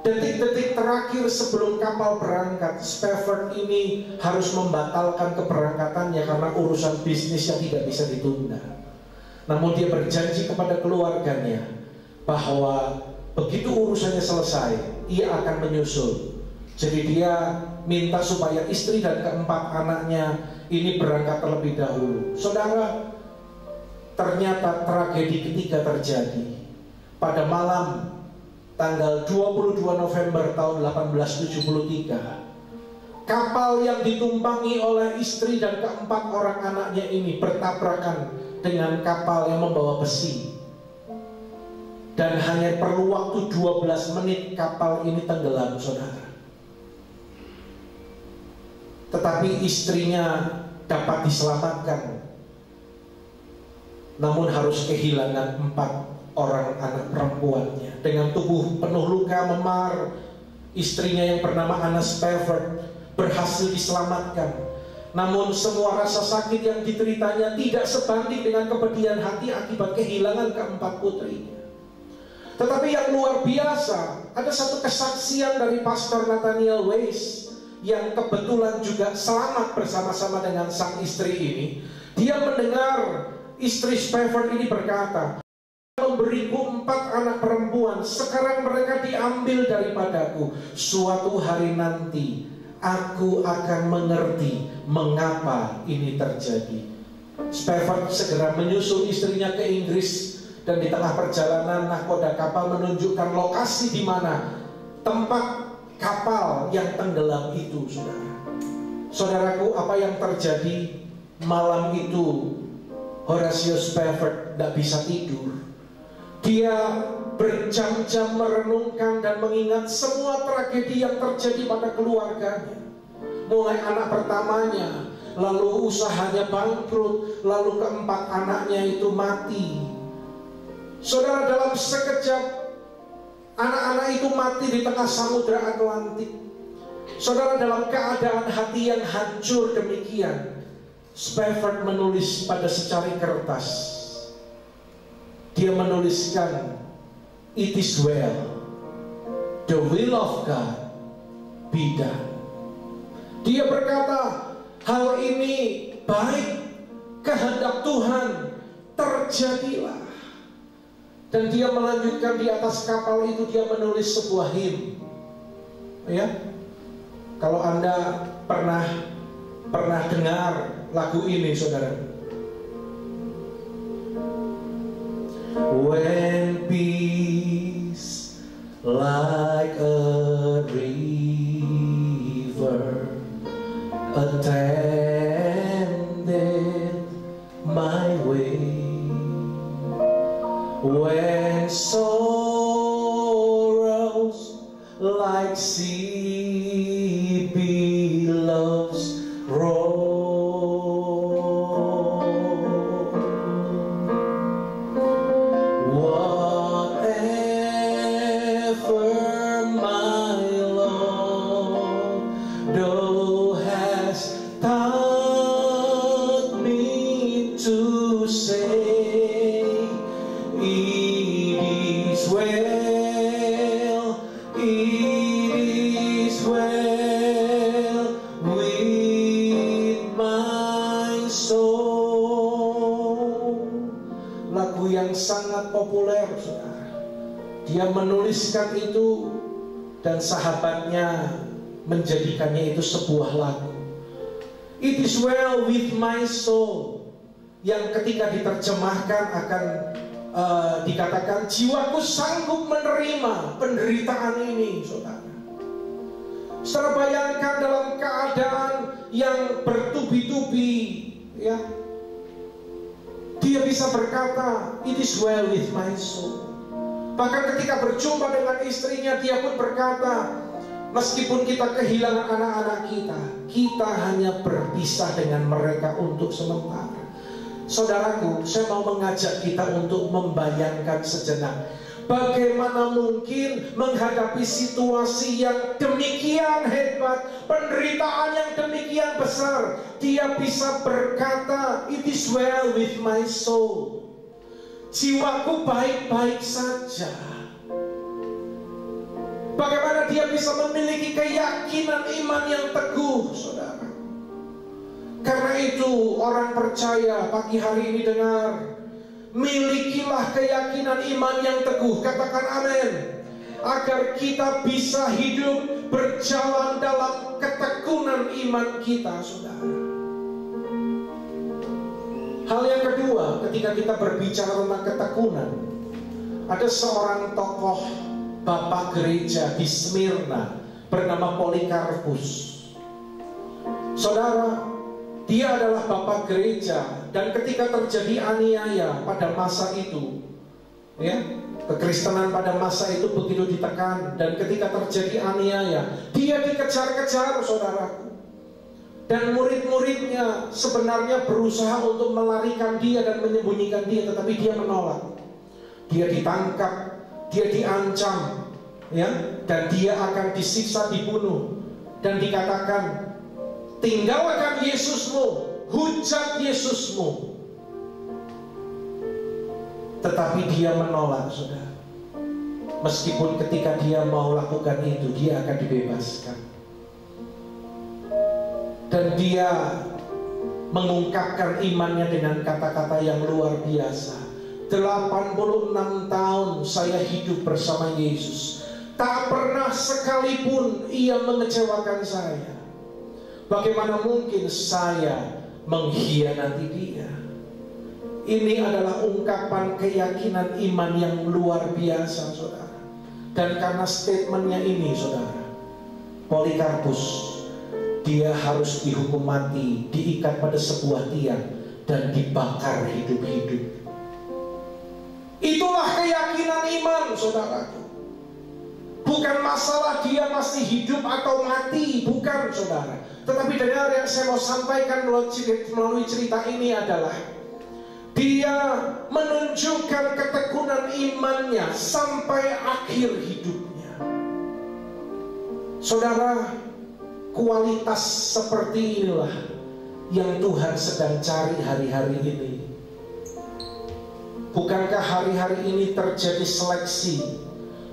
detik-detik terakhir sebelum kapal berangkat, Spafford ini harus membatalkan keberangkatannya karena urusan bisnis yang tidak bisa ditunda. Namun dia berjanji kepada keluarganya bahwa begitu urusannya selesai, ia akan menyusul. Jadi dia minta supaya istri dan keempat anaknya ini berangkat terlebih dahulu. Saudara, ternyata tragedi ketiga terjadi pada malam tanggal 22 November tahun 1873. Kapal yang ditumpangi oleh istri dan keempat orang anaknya ini bertabrakan dengan kapal yang membawa besi. Dan hanya perlu waktu 12 menit kapal ini tenggelam, saudara. Tetapi istrinya dapat diselamatkan, namun harus kehilangan 4 orang anak perempuannya. Dengan tubuh penuh luka memar, istrinya yang bernama Anna Spafford berhasil diselamatkan. Namun semua rasa sakit yang diteritanya tidak sebanding dengan kepedihan hati akibat kehilangan keempat putrinya. Tetapi yang luar biasa, ada satu kesaksian dari Pastor Nathaniel Weiss yang kebetulan juga selamat bersama-sama dengan sang istri ini. Dia mendengar istri Spafford ini berkata, "Memberiku 4 anak perempuan, sekarang mereka diambil daripadaku. Suatu hari nanti aku akan mengerti mengapa ini terjadi." Spafford segera menyusul istrinya ke Inggris, dan di tengah perjalanan nahkoda kapal menunjukkan lokasi di mana tempat kapal yang tenggelam itu, saudara. Saudaraku, apa yang terjadi malam itu? Horatio Spafford tidak bisa tidur. Dia berjam-jam merenungkan dan mengingat semua tragedi yang terjadi pada keluarganya. Mulai anak pertamanya, lalu usahanya bangkrut, lalu keempat anaknya itu mati. Saudara, dalam sekejap anak-anak itu mati di tengah samudra Atlantik. Saudara, dalam keadaan hati yang hancur demikian, Spafford menulis pada secari kertas. Dia menuliskan, "It is well, the will of God be done." Dia berkata, hal ini baik, kehendak Tuhan terjadilah. Dan dia melanjutkan di atas kapal itu, dia menulis sebuah hymn. Ya, kalau Anda pernah dengar lagu ini, saudara. When peace like a river attended my way, when sorrows like sea billows roll, whatever my Lord thou hast taught me to say, it is well, it is well with my soul. Lagu yang sangat populer, saudara. Dia menuliskan itu dan sahabatnya menjadikannya itu sebuah lagu. It is well with my soul, yang ketika diterjemahkan akan dikatakan jiwaku sanggup menerima penderitaan ini, saudara. Saudara, bayangkan dalam keadaan yang bertubi-tubi, ya, dia bisa berkata, it is well with my soul. Bahkan ketika berjumpa dengan istrinya, dia pun berkata, meskipun kita kehilangan anak-anak kita, kita hanya berpisah dengan mereka untuk sementara. Saudaraku, saya mau mengajak kita untuk membayangkan sejenak, bagaimana mungkin menghadapi situasi yang demikian hebat, penderitaan yang demikian besar, dia bisa berkata, it is well with my soul. Jiwaku baik-baik saja. Bagaimana Bagaimana dia bisa memiliki keyakinan iman yang teguh, saudara? Karena itu orang percaya pagi hari ini dengar, milikilah keyakinan iman yang teguh. Katakan amin. Agar kita bisa hidup berjalan dalam ketekunan iman kita, saudara. Hal yang kedua, ketika kita berbicara tentang ketekunan, ada seorang tokoh bapak gereja di Smyrna bernama Polikarpus. Saudara, dia adalah bapak gereja, dan ketika terjadi aniaya pada masa itu, ya, kekristenan pada masa itu begitu ditekan, dan ketika terjadi aniaya, dia dikejar-kejar, saudaraku. Dan murid-muridnya sebenarnya berusaha untuk melarikan dia dan menyembunyikan dia, tetapi dia menolak. Dia ditangkap, dia diancam, ya, dan dia akan disiksa, dibunuh, dan dikatakan, tinggalkan Yesusmu, hujat Yesusmu. Tetapi dia menolak, saudara. Meskipun ketika dia mau lakukan itu, dia akan dibebaskan. Dan dia mengungkapkan imannya dengan kata-kata yang luar biasa. 86 tahun saya hidup bersama Yesus, tak pernah sekalipun ia mengecewakan saya. Bagaimana mungkin saya mengkhianati dia? Ini adalah ungkapan keyakinan iman yang luar biasa, saudara. Dan karena statementnya ini, saudara, Polikarpus, dia harus dihukum mati, diikat pada sebuah tiang, dan dibakar hidup-hidup. Itulah keyakinan iman, saudaraku. Bukan masalah dia masih hidup atau mati, bukan, saudara. Tetapi dengar, yang saya mau sampaikan melalui cerita ini adalah dia menunjukkan ketekunan imannya sampai akhir hidupnya. Saudara, kualitas seperti inilah yang Tuhan sedang cari hari-hari ini. Bukankah hari-hari ini terjadi seleksi?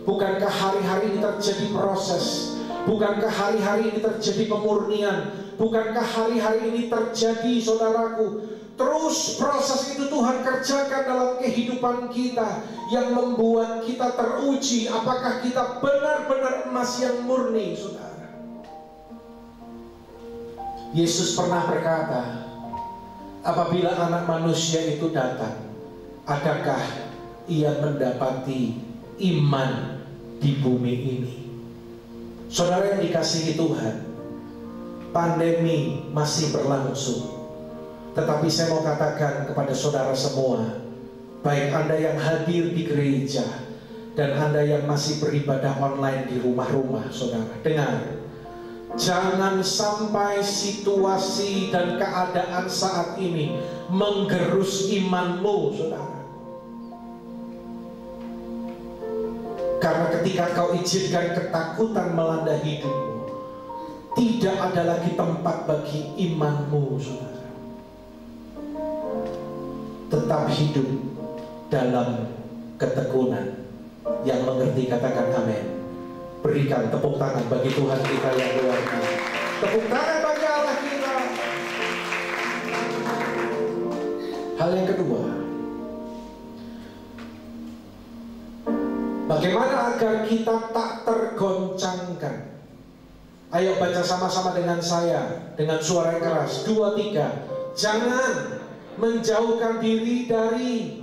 Bukankah hari-hari ini terjadi proses? Bukankah hari-hari ini terjadi pemurnian? Bukankah hari-hari ini terjadi, saudaraku, terus proses itu Tuhan kerjakan dalam kehidupan kita, yang membuat kita teruji apakah kita benar-benar emas yang murni, saudara. Yesus pernah berkata, apabila Anak Manusia itu datang, adakah ia mendapati iman di bumi ini? Saudara yang dikasihi Tuhan, pandemi masih berlangsung. Tetapi saya mau katakan kepada saudara semua, baik Anda yang hadir di gereja dan Anda yang masih beribadah online di rumah-rumah, saudara, dengar, jangan sampai situasi dan keadaan saat ini menggerus imanmu, saudara. Karena ketika kau izinkan ketakutan melanda hidupmu, tidak ada lagi tempat bagi imanmu, saudara. Tetap hidup dalam ketekunan. Yang mengerti katakan amin. Berikan tepuk tangan bagi Tuhan kita yang luar biasa. Tepuk tangan bagi Allah kita. Hal yang kedua, bagaimana agar kita tak tergoncangkan? Ayo baca sama-sama dengan saya, dengan suara yang keras. 2, 3. Jangan menjauhkan diri dari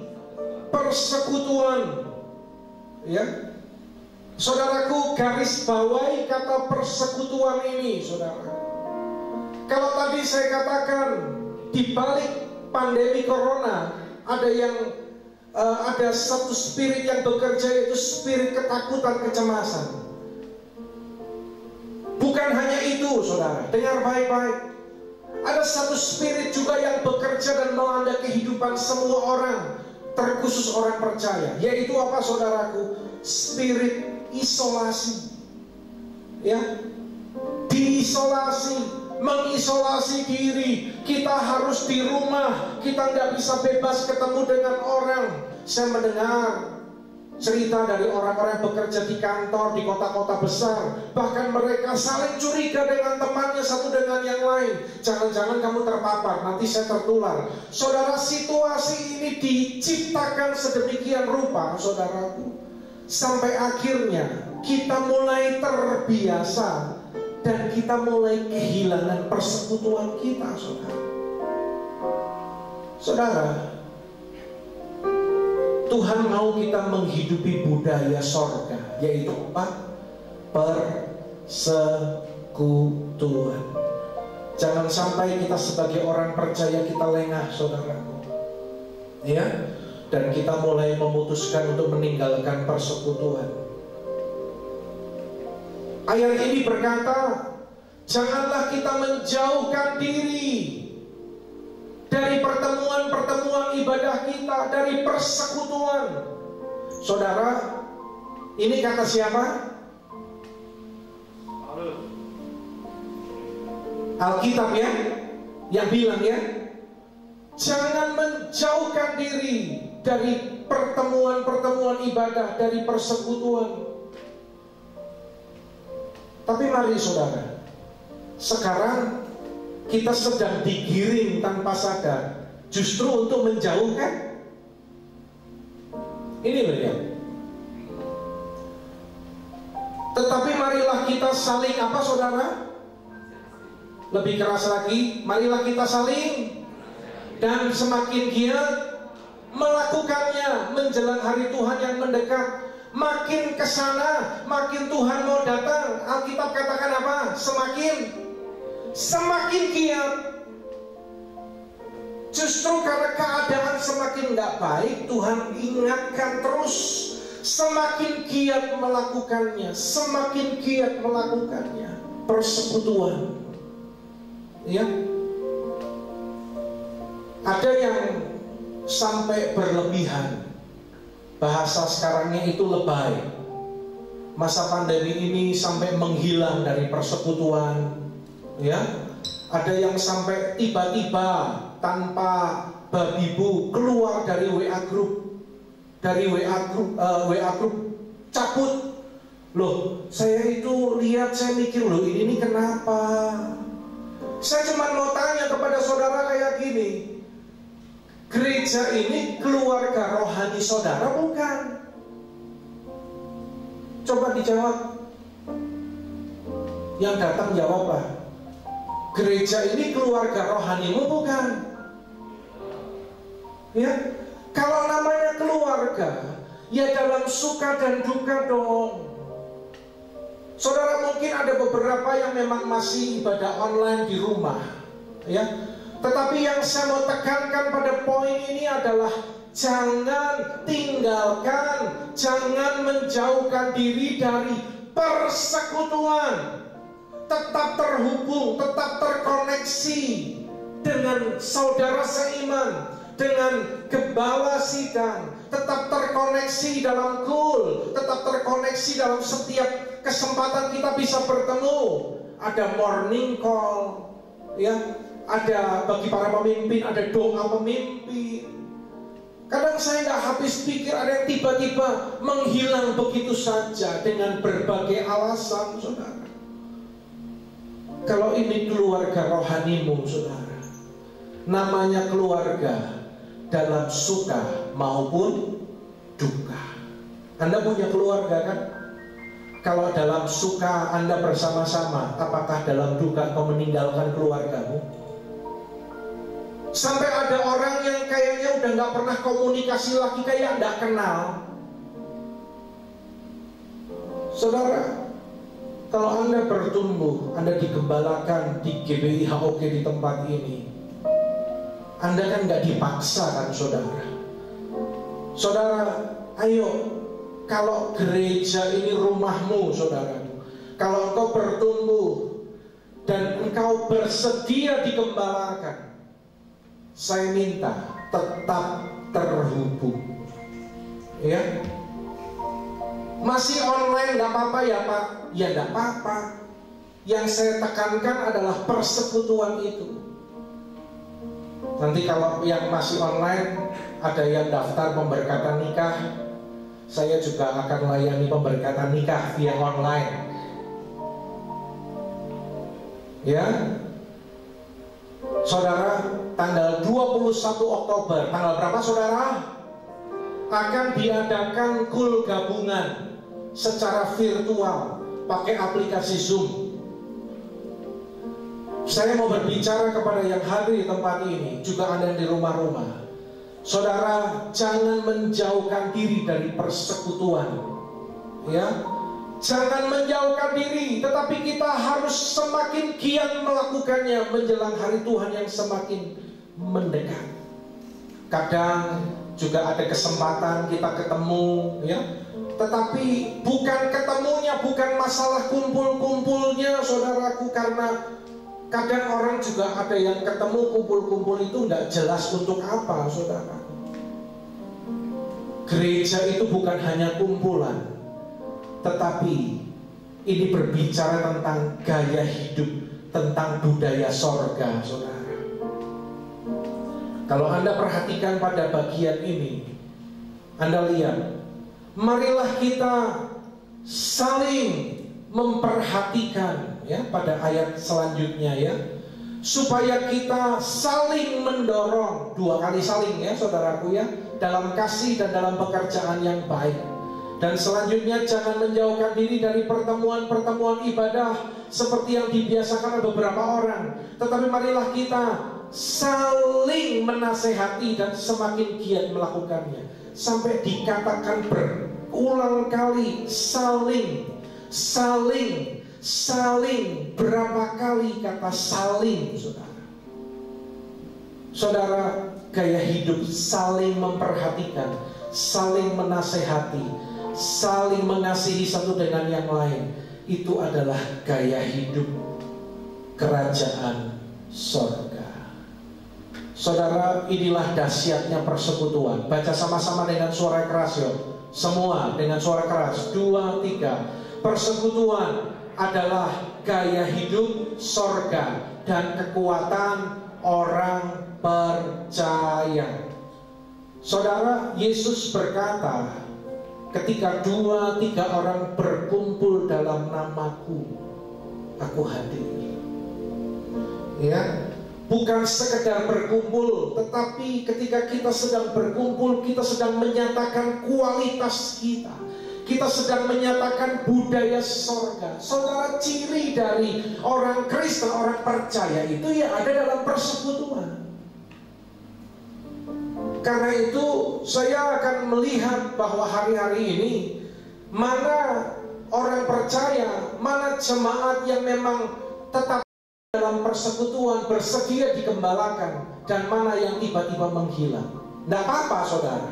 persekutuan. Ya, saudaraku, garis bawahi kata persekutuan ini, saudara. Kalau tadi saya katakan di balik pandemi corona ada satu spirit yang bekerja, yaitu spirit ketakutan, kecemasan. Bukan hanya itu, saudara, dengar baik-baik. Ada satu spirit juga yang bekerja dan melanda kehidupan semua orang, terkhusus orang percaya. Yaitu apa, saudaraku? Spirit isolasi. Ya, diisolasi, mengisolasi diri. Kita harus di rumah, kita nggak bisa bebas ketemu dengan orang. Saya mendengar cerita dari orang-orang yang bekerja di kantor, di kota-kota besar. Bahkan mereka saling curiga dengan temannya satu dengan yang lain. Jangan-jangan kamu terpapar, nanti saya tertular. Saudara, situasi ini diciptakan sedemikian rupa, saudaraku, sampai akhirnya kita mulai terbiasa dan kita mulai kehilangan persekutuan kita, saudara. Saudara, Tuhan mau kita menghidupi budaya sorga, yaitu apa? Persekutuan. Jangan sampai kita sebagai orang percaya kita lengah, saudaraku, ya, dan kita mulai memutuskan untuk meninggalkan persekutuan. Ayat ini berkata, janganlah kita menjauhkan diri dari pertemuan-pertemuan ibadah kita, dari persekutuan. Saudara, ini kata siapa? Alkitab ya, yang bilang ya, jangan menjauhkan diri dari pertemuan-pertemuan ibadah, dari persekutuan. Tapi mari saudara, sekarang kita sedang digiring tanpa sadar justru untuk menjauhkan. Ini lihat. Tetapi marilah kita saling apa, saudara? Lebih keras lagi, marilah kita saling dan semakin giat melakukannya menjelang hari Tuhan yang mendekat. Makin kesana, makin Tuhan mau datang. Alkitab katakan apa? Semakin giat. Justru karena keadaan semakin tidak baik, Tuhan ingatkan terus. Semakin giat melakukannya, semakin giat melakukannya. Persekutuan, ya. Ada yang sampai berlebihan. Bahasa sekarangnya itu lebay. Masa pandemi ini sampai menghilang dari persekutuan, ya. Ada yang sampai tiba-tiba tanpa babi bu keluar dari WA group, WA group cabut. Loh, saya itu lihat, saya mikir, loh ini kenapa? Saya cuma mau tanya kepada saudara kayak gini, gereja ini keluarga rohani saudara bukan? Coba dijawab. Yang datang jawablah. Gereja ini keluarga rohanimu bukan? Ya, kalau namanya keluarga, ya dalam suka dan duka dong. Saudara, mungkin ada beberapa yang memang masih ibadah online di rumah, ya. Tetapi yang saya mau tekankan pada poin ini adalah jangan tinggalkan, jangan menjauhkan diri dari persekutuan. Tetap terhubung, tetap terkoneksi dengan saudara seiman, dengan gembala sidang, tetap terkoneksi dalam kul, tetap terkoneksi dalam setiap kesempatan kita bisa bertemu. Ada morning call, ya. Ada bagi para pemimpin, ada doa pemimpin. Kadang saya nggak habis pikir, ada yang tiba-tiba menghilang begitu saja dengan berbagai alasan, saudara. Kalau ini keluarga rohanimu, saudara, namanya keluarga dalam suka maupun duka. Anda punya keluarga kan? Kalau dalam suka Anda bersama-sama, apakah dalam duka kau meninggalkan keluargamu? Sampai ada orang yang kayaknya udah gak pernah komunikasi lagi, kayak gak kenal. Saudara, kalau Anda bertumbuh, Anda digembalakan di GBI HOG di tempat ini, Anda kan gak dipaksa kan, saudara. Saudara, ayo, kalau gereja ini rumahmu, saudara, kalau engkau bertumbuh dan engkau bersedia digembalakan, saya minta tetap terhubung, ya. Masih online nggak apa-apa ya Pak? Ya nggak apa-apa. Yang saya tekankan adalah persekutuan itu. Nanti kalau yang masih online, ada yang daftar pemberkatan nikah, saya juga akan melayani pemberkatan nikah via online. Ya, saudara, tanggal 21 Oktober, tanggal berapa saudara? Akan diadakan kul gabungan secara virtual pakai aplikasi Zoom. Saya mau berbicara kepada yang hadir di tempat ini, juga ada yang di rumah-rumah. Saudara, jangan menjauhkan diri dari persekutuan. Ya, jangan menjauhkan diri, tetapi kita harus semakin giat melakukannya menjelang hari Tuhan yang semakin mendekat. Kadang juga ada kesempatan kita ketemu, ya. Tetapi bukan ketemunya, bukan masalah kumpul-kumpulnya, saudaraku, karena kadang orang juga ada yang ketemu kumpul-kumpul itu nggak jelas untuk apa, saudara. Gereja itu bukan hanya kumpulan, tetapi ini berbicara tentang gaya hidup, tentang budaya sorga, saudara. Kalau Anda perhatikan pada bagian ini, Anda lihat, marilah kita saling memperhatikan, ya, pada ayat selanjutnya, ya, supaya kita saling mendorong, 2 kali saling, ya saudaraku, ya, dalam kasih dan dalam pekerjaan yang baik. Dan selanjutnya, jangan menjauhkan diri dari pertemuan-pertemuan ibadah seperti yang dibiasakan oleh beberapa orang, tetapi marilah kita saling menasehati dan semakin giat melakukannya, sampai dikatakan berulang kali saling. Berapa kali kata saling, saudara? Saudara, gaya hidup saling memperhatikan, saling menasehati, saling mengasihi satu dengan yang lain, itu adalah gaya hidup kerajaan sorga. Saudara, inilah dahsyatnya persekutuan. Baca sama-sama dengan suara keras, yuk. Semua dengan suara keras. 2, 3. Persekutuan adalah gaya hidup sorga dan kekuatan orang percaya. Saudara, Yesus berkata, ketika 2, 3 orang berkumpul dalam namaku, aku hadir. Ya, bukan sekedar berkumpul, tetapi ketika kita sedang berkumpul, kita sedang menyatakan kualitas kita. Kita sedang menyatakan budaya sorga. Saudara, ciri dari orang Kristen, orang percaya itu ya ada dalam persekutuan. Karena itu saya akan melihat bahwa hari-hari ini, mana orang percaya, mana jemaat yang memang tetap dalam persekutuan, bersedia digembalakan, dan mana yang tiba-tiba menghilang. Tidak apa-apa, saudara,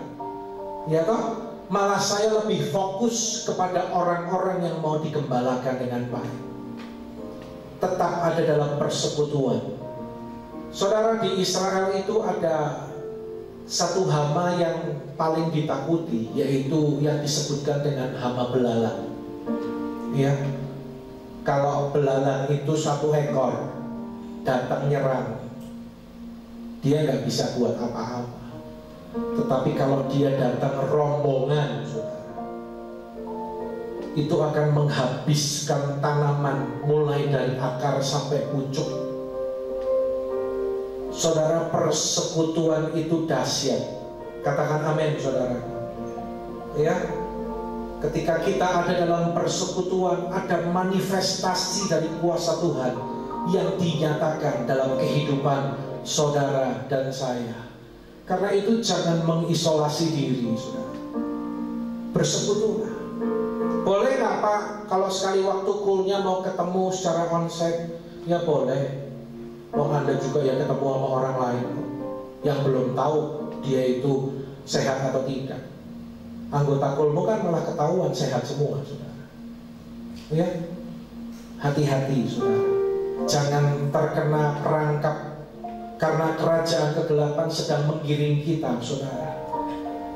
ya toh? Malah saya lebih fokus kepada orang-orang yang mau digembalakan dengan baik, tetap ada dalam persekutuan. Saudara, di Israel itu ada satu hama yang paling ditakuti, yaitu yang disebutkan dengan hama belalang. Ya, kalau belalang itu 1 ekor datang nyerang, dia nggak bisa buat apa-apa. Tetapi kalau dia datang rombongan, saudara, itu akan menghabiskan tanaman mulai dari akar sampai pucuk. Saudara, persekutuan itu dahsyat. Katakan amin, saudara. Ya, ketika kita ada dalam persekutuan, ada manifestasi dari kuasa Tuhan yang dinyatakan dalam kehidupan saudara dan saya. Karena itu jangan mengisolasi diri, saudara. Bersekutulah. Boleh nggak Pak, kalau sekali waktu kulnya mau ketemu secara onsite? Ya boleh. Wong Anda juga ya ketemu sama orang lain yang belum tahu dia itu sehat atau tidak. Anggota kulmu kan malah ketahuan sehat semua, saudara. Ya, hati-hati, saudara. Jangan terkena perangkap, karena kerajaan kegelapan sedang menggiring kita, saudara.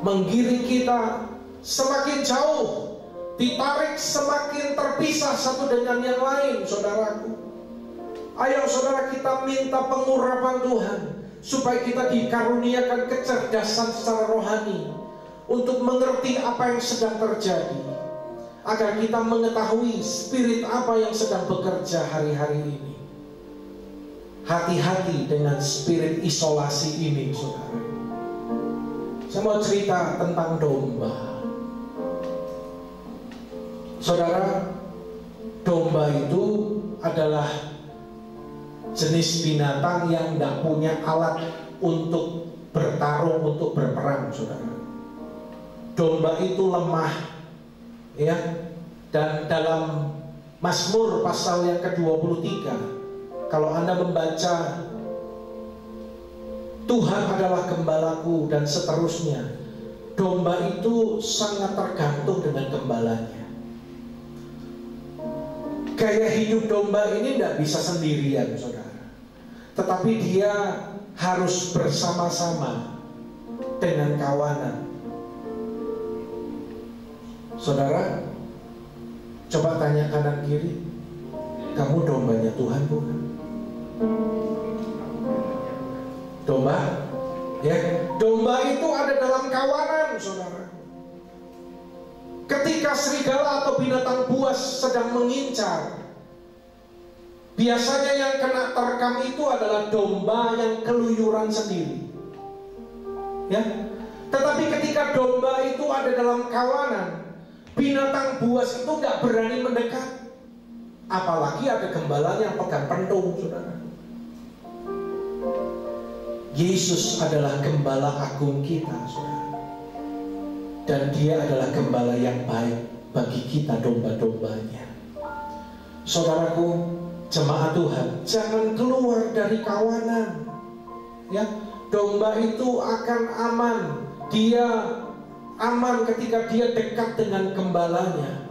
Menggiring kita semakin jauh, ditarik semakin terpisah satu dengan yang lain, saudaraku. Ayo saudara, kita minta pengurapan Tuhan, supaya kita dikaruniakan kecerdasan secara rohani, untuk mengerti apa yang sedang terjadi, agar kita mengetahui spirit apa yang sedang bekerja hari-hari ini. Hati-hati dengan spirit isolasi ini, saudara. Saya mau cerita tentang domba. Saudara, domba itu adalah jenis binatang yang tidak punya alat untuk bertarung, untuk berperang, saudara. Domba itu lemah, ya. Dan dalam Mazmur pasal yang ke-23, kalau Anda membaca Tuhan adalah gembalaku dan seterusnya, domba itu sangat tergantung dengan gembalanya. Gaya hidup domba ini tidak bisa sendirian, saudara, tetapi dia harus bersama-sama dengan kawanan. Saudara, coba tanya kanan kiri, kamu dombanya Tuhan bukan? Domba, ya, domba itu ada dalam kawanan, saudara. Ketika serigala atau binatang buas sedang mengincar, biasanya yang kena terkam itu adalah domba yang keluyuran sendiri, ya. Tetapi ketika domba itu ada dalam kawanan, binatang buas itu nggak berani mendekat, apalagi ada gembala yang pegang pentung, saudara. Yesus adalah gembala agung kita, saudara. Dan dia adalah gembala yang baik bagi kita, domba-dombanya. Saudaraku, jemaat Tuhan, jangan keluar dari kawanan, ya. Domba itu akan aman. Dia aman ketika dia dekat dengan gembalanya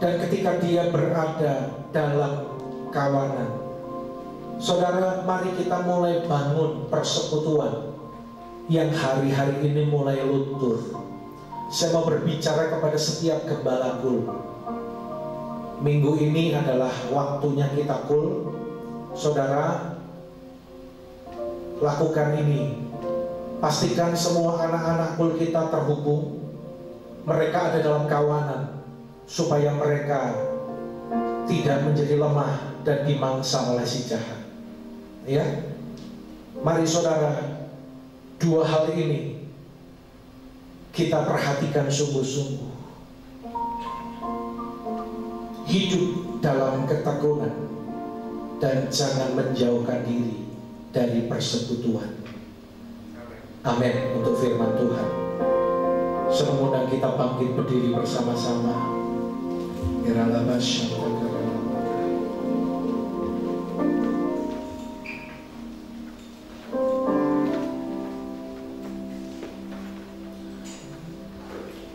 dan ketika dia berada dalam kawanan. Saudara, mari kita mulai bangun persekutuan yang hari-hari ini mulai luntur. Saya mau berbicara kepada setiap gembala kul. Minggu ini adalah waktunya kita kul. Saudara, lakukan ini. Pastikan semua anak-anak kul kita terhubung. Mereka ada dalam kawanan, supaya mereka tidak menjadi lemah dan dimangsa oleh si jahat. Ya, mari saudara, dua hal ini kita perhatikan sungguh-sungguh. Hidup dalam ketekunan dan jangan menjauhkan diri dari persekutuan. Amin untuk firman Tuhan. Saya mengundang kita bangkit berdiri bersama-sama.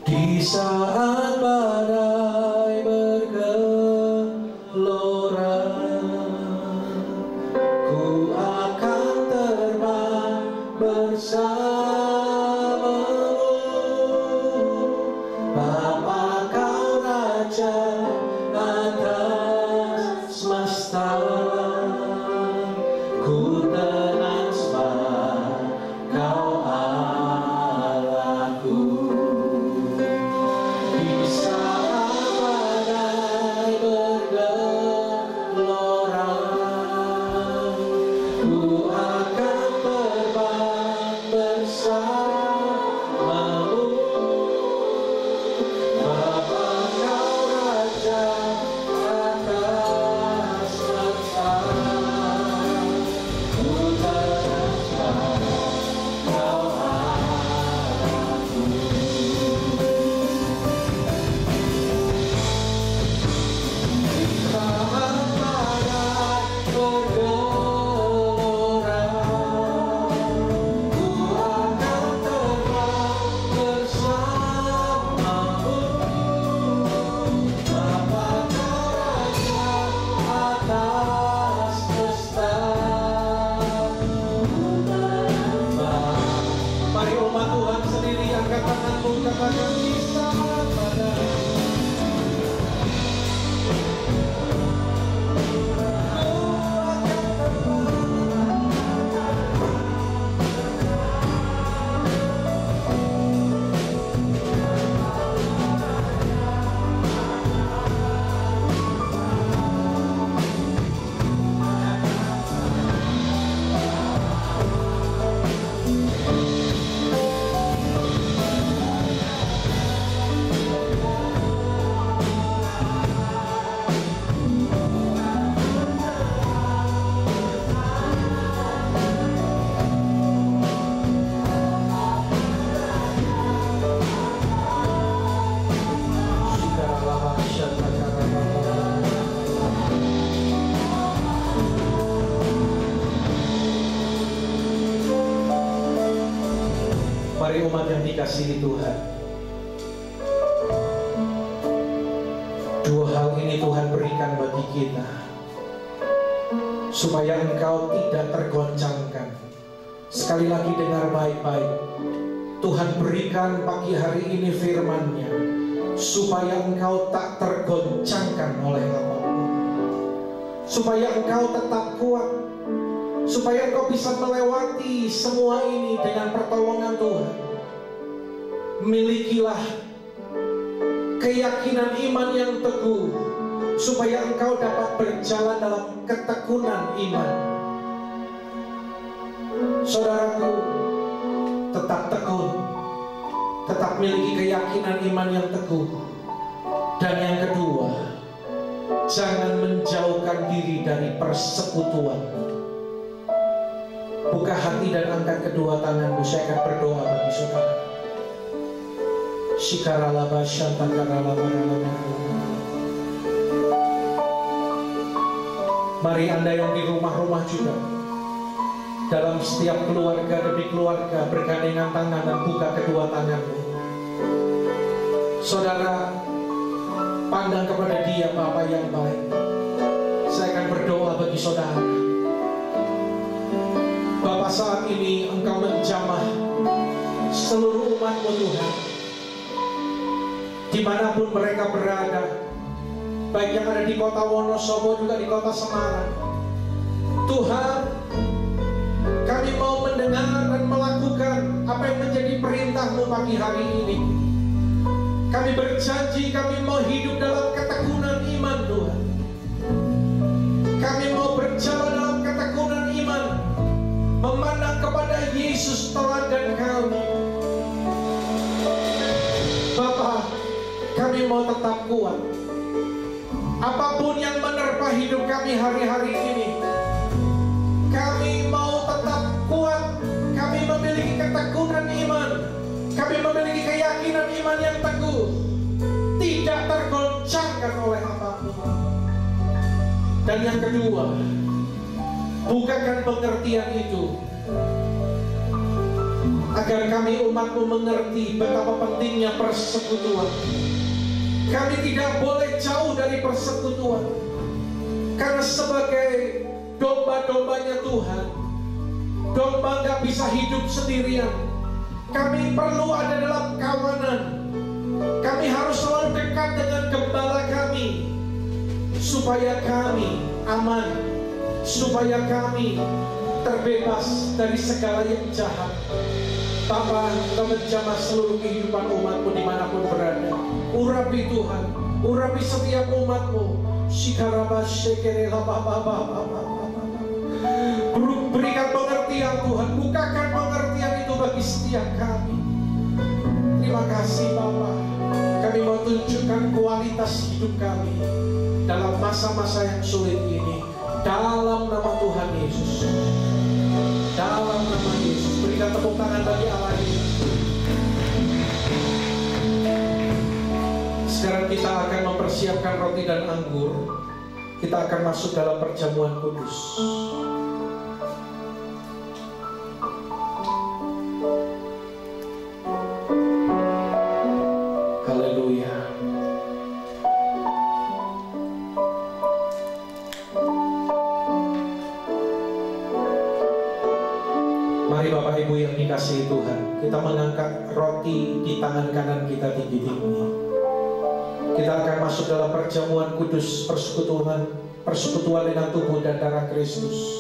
Di saat badai bergelora, ku akan terbang bersamamu. Bapa, kau Raja atas semesta, ku tenang sebab kau Allahku. Di saat badai bergelora, umat yang dikasihi Tuhan, dua hal ini Tuhan berikan bagi kita, supaya engkau tidak tergoncangkan. Sekali lagi dengar baik-baik, Tuhan berikan pagi hari ini firman-Nya, supaya engkau tak tergoncangkan oleh apapun, supaya engkau tetap kuat, supaya engkau bisa melewati semua ini dengan pertolongan Tuhan. Milikilah keyakinan iman yang teguh, supaya engkau dapat berjalan dalam ketekunan iman. Saudaraku, tetap tekun, tetap miliki keyakinan iman yang teguh. Dan yang kedua, jangan menjauhkan diri dari persekutuan. Buka hati dan angkat kedua tanganmu, saya akan berdoa bagi saudara. Shikaralaba shantakaralaba. Mari Anda yang di rumah-rumah juga, dalam setiap keluarga demi keluarga, bergandengan tangan dan buka kedua tanganmu. Saudara, pandang kepada Dia, Bapa yang baik. Saya akan berdoa bagi saudara. Bapa, saat ini Engkau menjamah seluruh umat-Mu Tuhan, dimanapun mereka berada, baik yang ada di kota Wonosobo juga di kota Semarang. Tuhan, kami mau mendengar dan melakukan apa yang menjadi perintah-Mu pagi hari ini. Kami berjanji kami mau hidup dalam ketekunan iman, Tuhan. Kami mau berjalan dalam ketekunan iman, memandang kepada Yesus teladan kami. Bapa, kami mau tetap kuat. Apapun yang menerpa hidup kami hari-hari ini, kami mau tetap kuat. Kami memiliki ketekunan iman, kami memiliki keyakinan iman yang teguh, tidak tergoncangkan oleh apapun. Dan yang kedua, bukakan pengertian itu, agar kami umat-Mu mengerti betapa pentingnya persekutuan. Kami tidak boleh jauh dari persekutuan, karena sebagai domba-dombanya Tuhan, domba gak bisa hidup sendirian. Kami perlu ada dalam kawanan. Kami harus selalu dekat dengan gembala kami, supaya kami aman, supaya kami terbebas dari segala yang jahat. Bapa, Engkau menjamah seluruh kehidupan umat-Mu dimanapun berada. Urapi Tuhan, urapi setiap umat-Mu. Berikan pengertian Tuhan, bukakan pengertian itu bagi setiap kami. Terima kasih Bapa. Kami mau tunjukkan kualitas hidup kami dalam masa-masa yang sulit ini, dalam nama Tuhan Yesus. Dalam nama Yesus, berikan tepuk tangan bagi Allah ini. Sekarang kita akan mempersiapkan roti dan anggur. Kita akan masuk dalam perjamuan kudus. Haleluya. Mari Bapak Ibu yang dikasihi Tuhan, kita mengangkat roti di tangan kanan kita tinggi-tinggi. Kita akan masuk dalam perjamuan kudus, persekutuan dengan tubuh dan darah Kristus.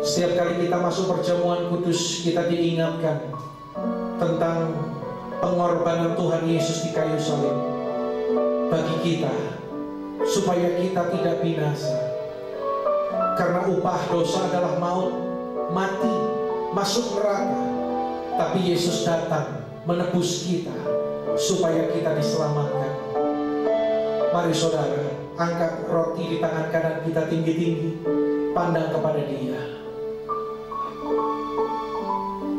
Setiap kali kita masuk perjamuan kudus, kita diingatkan tentang pengorbanan Tuhan Yesus di kayu salib bagi kita, supaya kita tidak binasa. Karena upah dosa adalah maut, mati, masuk neraka. Tapi Yesus datang menebus kita, supaya kita diselamatkan. Mari saudara, angkat roti di tangan kanan kita tinggi-tinggi, pandang kepada Dia.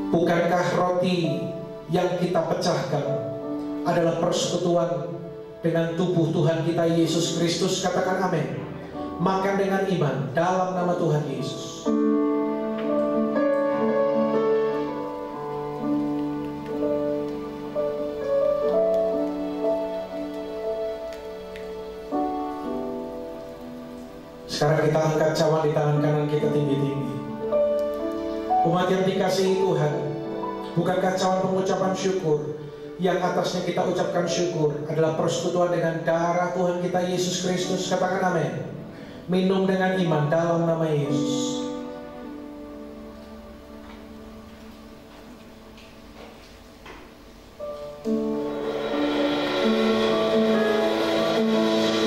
Bukankah roti yang kita pecahkan adalah persekutuan dengan tubuh Tuhan kita Yesus Kristus? Katakan amin. Makan dengan iman dalam nama Tuhan Yesus. Sekarang kita angkat cawan di tangan kanan kita tinggi-tinggi. Umat yang dikasihi Tuhan, bukankah cawan pengucapan syukur yang atasnya kita ucapkan syukur adalah persekutuan dengan darah Tuhan kita Yesus Kristus? Katakan amin. Minum dengan iman dalam nama Yesus.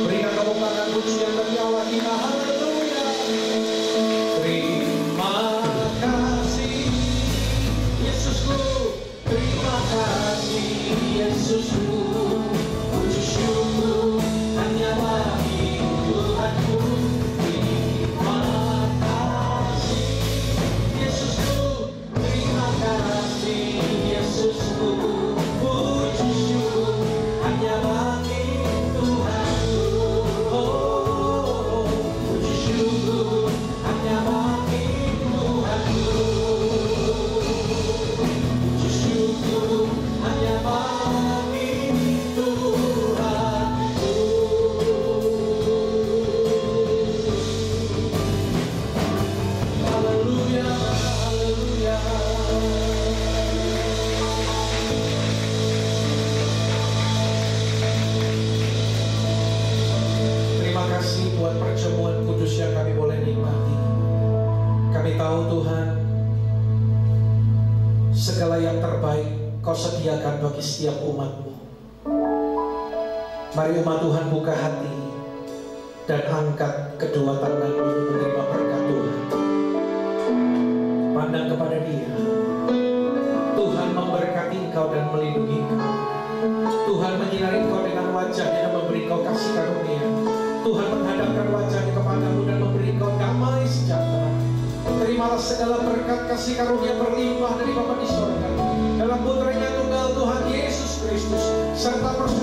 Berikan tepuk tangan pujian bagi Allah kita. Haleluya. Terima kasih Yesusku, terima kasih Yesusku, puji syukur hanya bagi Tuhanku. Terima kasih Yesusku, terima kasih Yesusku, puji syukur hanya bagi Tuhanku. Oh, puji syukur hanya bagi Tuhanku. Puji syukur hanya bagi Tuhanku. Haleluya, haleluya. Terima kasih buat perjamuan kudus yang kami boleh nikmati. Kami tahu Tuhan, segala yang terbaik Kau sediakan bagi setiap umat-Mu. Mari umat Tuhan buka hati dan angkat kedua tangan untuk menerima berkat Tuhan. Pandang kepada Dia. Tuhan memberkati engkau dan melindungi engkau. Tuhan menyinari engkau dengan wajah-Nya dan memberi engkau kasih karunia. Tuhan menghadapkan wajah-Nya kepadamu dan memberi engkau damai sejahtera. Terimalah segala berkat kasih karunia berlimpah dari Bapa di sorga dalam putranya tunggal Tuhan Yesus Kristus serta persekutuan